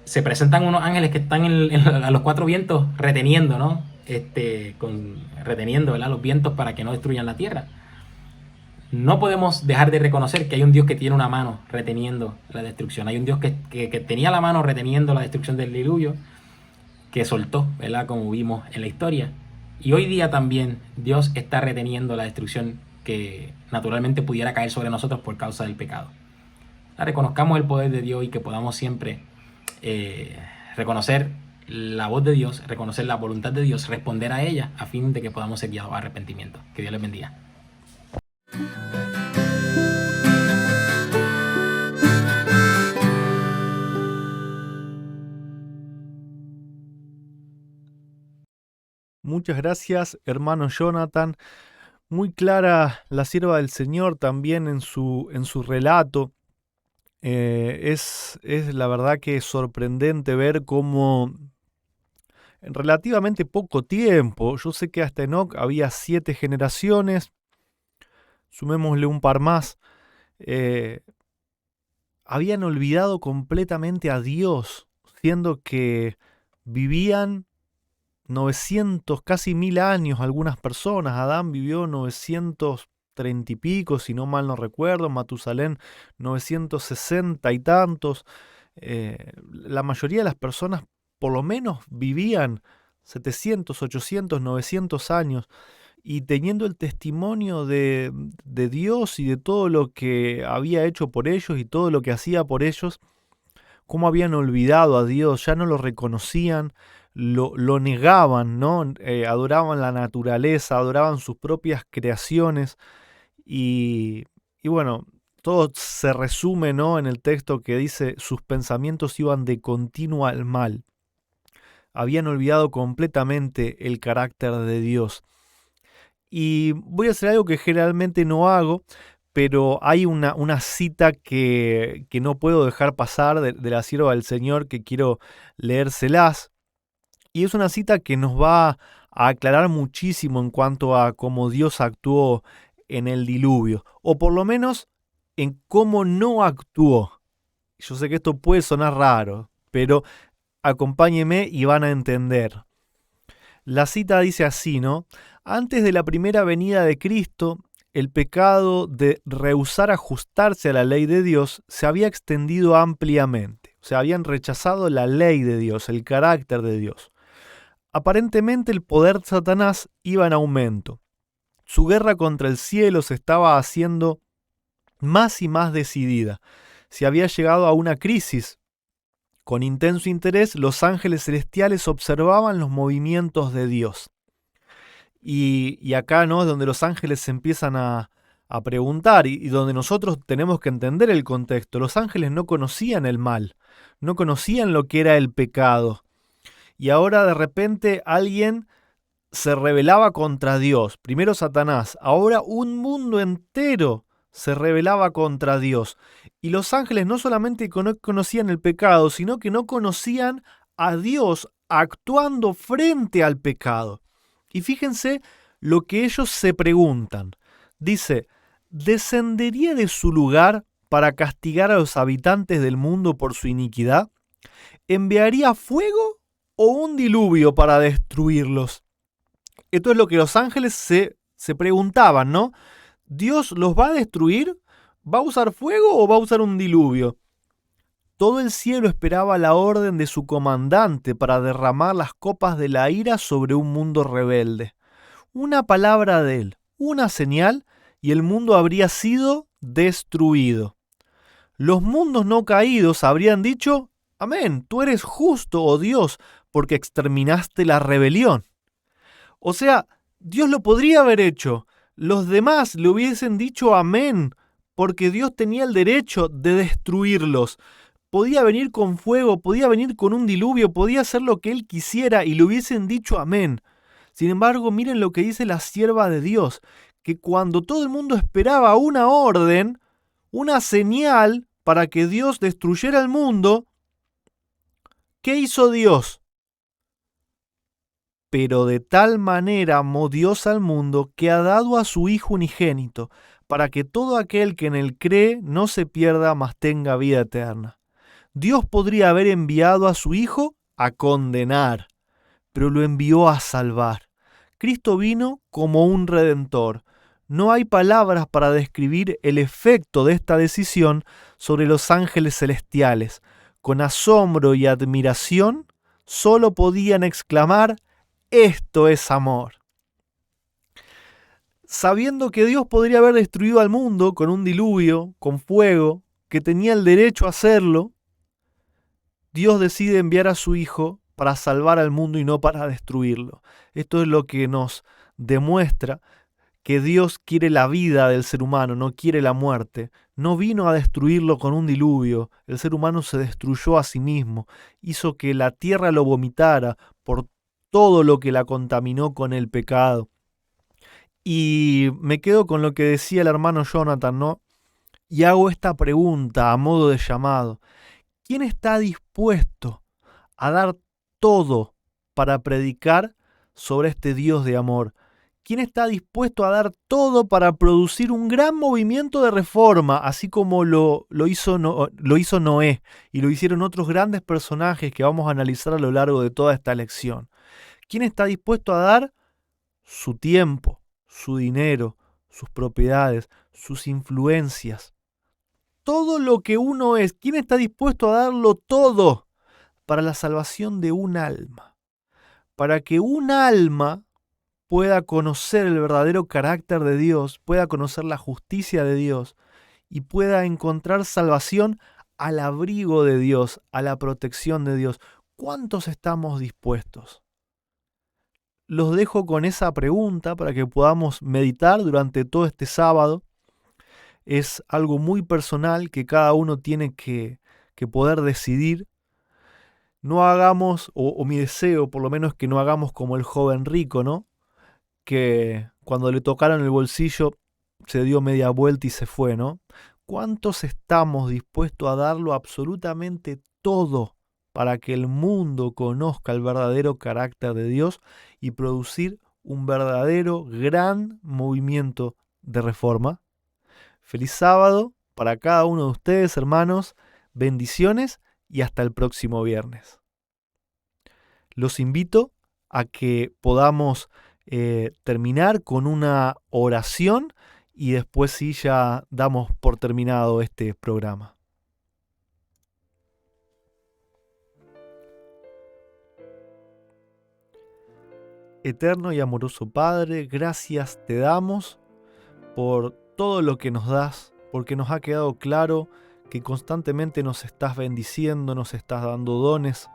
Se presentan unos ángeles que están a los cuatro vientos reteniendo, ¿no? Reteniendo, ¿verdad?, los vientos para que no destruyan la tierra. No podemos dejar de reconocer que hay un Dios que tiene una mano reteniendo la destrucción. Hay un Dios que tenía la mano reteniendo la destrucción del diluvio, que soltó, ¿verdad?, como vimos en la historia. Y hoy día también Dios está reteniendo la destrucción que naturalmente pudiera caer sobre nosotros por causa del pecado. Reconozcamos el poder de Dios y que podamos siempre reconocer la voz de Dios, reconocer la voluntad de Dios, responder a ella, a fin de que podamos ser guiados a arrepentimiento. Que Dios les bendiga. Muchas gracias, hermano Jonathan. Muy clara la sierva del Señor también en su relato. Es la verdad que es sorprendente ver cómo en relativamente poco tiempo, yo sé que hasta Enoc había 7 generaciones, sumémosle un par más, habían olvidado completamente a Dios, siendo que vivían 900, casi 1000 años algunas personas. Adán vivió 930 y pico, si no mal no recuerdo. Matusalén 960 y tantos. La mayoría de las personas por lo menos vivían 700, 800, 900 años. Y teniendo el testimonio de Dios y de todo lo que había hecho por ellos y todo lo que hacía por ellos, cómo habían olvidado a Dios, ya no lo reconocían, lo negaban, ¿no? Adoraban la naturaleza, adoraban sus propias creaciones y bueno, todo se resume, ¿no?, en el texto que dice: sus pensamientos iban de continuo al mal. Habían olvidado completamente el carácter de Dios. Y voy a hacer algo que generalmente no hago, pero hay una cita que no puedo dejar pasar de la sierva del Señor, que quiero leérselas. Y es una cita que nos va a aclarar muchísimo en cuanto a cómo Dios actuó en el diluvio, o por lo menos en cómo no actuó. Yo sé que esto puede sonar raro, pero acompáñenme y van a entender. La cita dice así, ¿no? Antes de la primera venida de Cristo, el pecado de rehusar ajustarse a la ley de Dios se había extendido ampliamente. O sea, habían rechazado la ley de Dios, el carácter de Dios. Aparentemente el poder de Satanás iba en aumento. Su guerra contra el cielo se estaba haciendo más y más decidida. Se había llegado a una crisis. Con intenso interés, los ángeles celestiales observaban los movimientos de Dios. Y acá, ¿no?, es donde los ángeles se empiezan a preguntar y donde nosotros tenemos que entender el contexto. Los ángeles no conocían el mal, no conocían lo que era el pecado. Y ahora de repente alguien se rebelaba contra Dios. Primero Satanás, ahora un mundo entero se rebelaba contra Dios. Y los ángeles no solamente no conocían el pecado, sino que no conocían a Dios actuando frente al pecado. Y fíjense lo que ellos se preguntan. Dice: ¿descendería de su lugar para castigar a los habitantes del mundo por su iniquidad? ¿Enviaría fuego o un diluvio para destruirlos? Esto es lo que los ángeles se preguntaban, ¿no? ¿Dios los va a destruir? ¿Va a usar fuego o va a usar un diluvio? Todo el cielo esperaba la orden de su comandante para derramar las copas de la ira sobre un mundo rebelde. Una palabra de él, una señal, y el mundo habría sido destruido. Los mundos no caídos habrían dicho: amén, tú eres justo, oh Dios, porque exterminaste la rebelión. O sea, Dios lo podría haber hecho. Los demás le hubiesen dicho amén porque Dios tenía el derecho de destruirlos. Podía venir con fuego, podía venir con un diluvio, podía hacer lo que Él quisiera y le hubiesen dicho amén. Sin embargo, miren lo que dice la sierva de Dios, que cuando todo el mundo esperaba una orden, una señal para que Dios destruyera el mundo, ¿qué hizo Dios? Pero de tal manera amó Dios al mundo que ha dado a su Hijo unigénito, para que todo aquel que en Él cree no se pierda, mas tenga vida eterna. Dios podría haber enviado a su Hijo a condenar, pero lo envió a salvar. Cristo vino como un redentor. No hay palabras para describir el efecto de esta decisión sobre los ángeles celestiales. Con asombro y admiración, solo podían exclamar: «Esto es amor». Sabiendo que Dios podría haber destruido al mundo con un diluvio, con fuego, que tenía el derecho a hacerlo, Dios decide enviar a su Hijo para salvar al mundo y no para destruirlo. Esto es lo que nos demuestra que Dios quiere la vida del ser humano, no quiere la muerte. No vino a destruirlo con un diluvio. El ser humano se destruyó a sí mismo, hizo que la tierra lo vomitara por todo lo que la contaminó con el pecado. Y me quedo con lo que decía el hermano Jonathan, ¿no? Y hago esta pregunta a modo de llamado. ¿Quién está dispuesto a dar todo para predicar sobre este Dios de amor? ¿Quién está dispuesto a dar todo para producir un gran movimiento de reforma, así como lo hizo Noé y lo hicieron otros grandes personajes que vamos a analizar a lo largo de toda esta lección? ¿Quién está dispuesto a dar su tiempo, su dinero, sus propiedades, sus influencias? Todo lo que uno es. ¿Quién está dispuesto a darlo todo para la salvación de un alma? Para que un alma pueda conocer el verdadero carácter de Dios, pueda conocer la justicia de Dios y pueda encontrar salvación al abrigo de Dios, a la protección de Dios. ¿Cuántos estamos dispuestos? Los dejo con esa pregunta para que podamos meditar durante todo este sábado. Es algo muy personal que cada uno tiene que poder decidir. No hagamos, o mi deseo por lo menos, que no hagamos como el joven rico, ¿no? Que cuando le tocaron el bolsillo se dio media vuelta y se fue, ¿no? ¿Cuántos estamos dispuestos a darlo absolutamente todo para que el mundo conozca el verdadero carácter de Dios y producir un verdadero gran movimiento de reforma? Feliz sábado para cada uno de ustedes, hermanos. Bendiciones y hasta el próximo viernes. Los invito a que podamos terminar con una oración y después sí ya damos por terminado este programa. Eterno y amoroso Padre, gracias te damos por todo lo que nos das, porque nos ha quedado claro que constantemente nos estás bendiciendo, nos estás dando dones,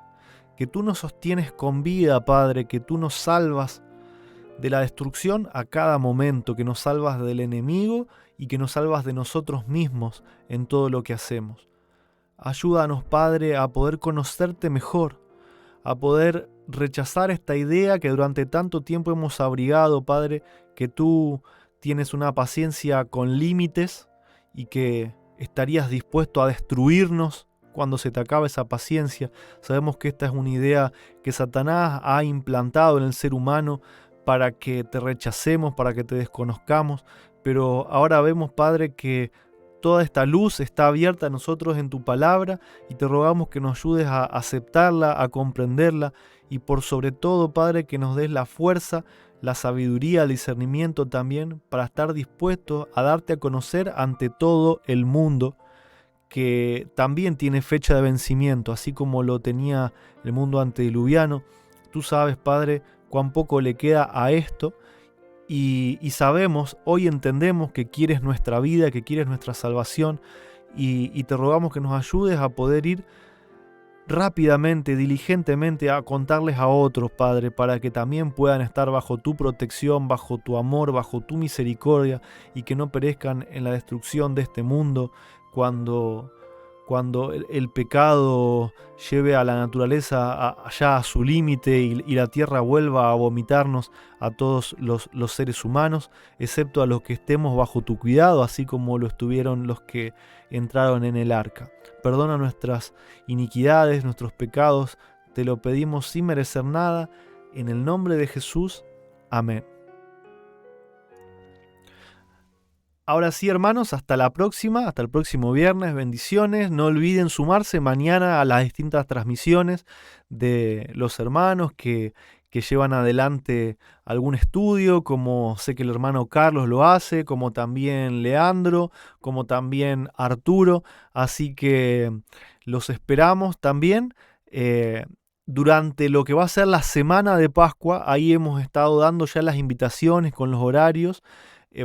que tú nos sostienes con vida, Padre, que tú nos salvas de la destrucción a cada momento, que nos salvas del enemigo y que nos salvas de nosotros mismos en todo lo que hacemos. Ayúdanos, Padre, a poder conocerte mejor, a poder rechazar esta idea que durante tanto tiempo hemos abrigado, Padre, que tú tienes una paciencia con límites y que estarías dispuesto a destruirnos cuando se te acabe esa paciencia. Sabemos que esta es una idea que Satanás ha implantado en el ser humano para que te rechacemos, para que te desconozcamos, pero ahora vemos, Padre, que toda esta luz está abierta a nosotros en tu palabra y te rogamos que nos ayudes a aceptarla, a comprenderla y por sobre todo, Padre, que nos des la fuerza, la sabiduría, el discernimiento también para estar dispuestos a darte a conocer ante todo el mundo que también tiene fecha de vencimiento, así como lo tenía el mundo antediluviano. Tú sabes, Padre, cuán poco le queda a esto y sabemos, hoy entendemos que quieres nuestra vida, que quieres nuestra salvación y te rogamos que nos ayudes a poder ir rápidamente, diligentemente a contarles a otros, Padre, para que también puedan estar bajo tu protección, bajo tu amor, bajo tu misericordia, y que no perezcan en la destrucción de este mundo cuando el pecado lleve a la naturaleza allá a su límite y la tierra vuelva a vomitarnos a todos los seres humanos, excepto a los que estemos bajo tu cuidado, así como lo estuvieron los que entraron en el arca. Perdona nuestras iniquidades, nuestros pecados, te lo pedimos sin merecer nada, en el nombre de Jesús. Amén. Ahora sí, hermanos, hasta la próxima, hasta el próximo viernes, bendiciones. No olviden sumarse mañana a las distintas transmisiones de los hermanos que llevan adelante algún estudio, como sé que el hermano Carlos lo hace, como también Leandro, como también Arturo. Así que los esperamos también. Durante lo que va a ser la semana de Pascua, ahí hemos estado dando ya las invitaciones con los horarios.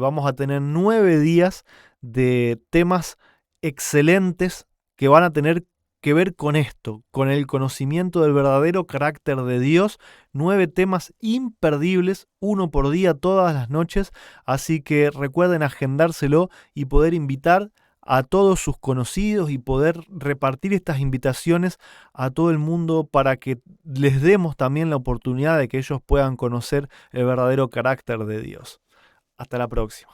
Vamos a tener 9 días de temas excelentes que van a tener que ver con esto, con el conocimiento del verdadero carácter de Dios. 9 temas imperdibles, uno por día, todas las noches. Así que recuerden agendárselo y poder invitar a todos sus conocidos y poder repartir estas invitaciones a todo el mundo para que les demos también la oportunidad de que ellos puedan conocer el verdadero carácter de Dios. Hasta la próxima.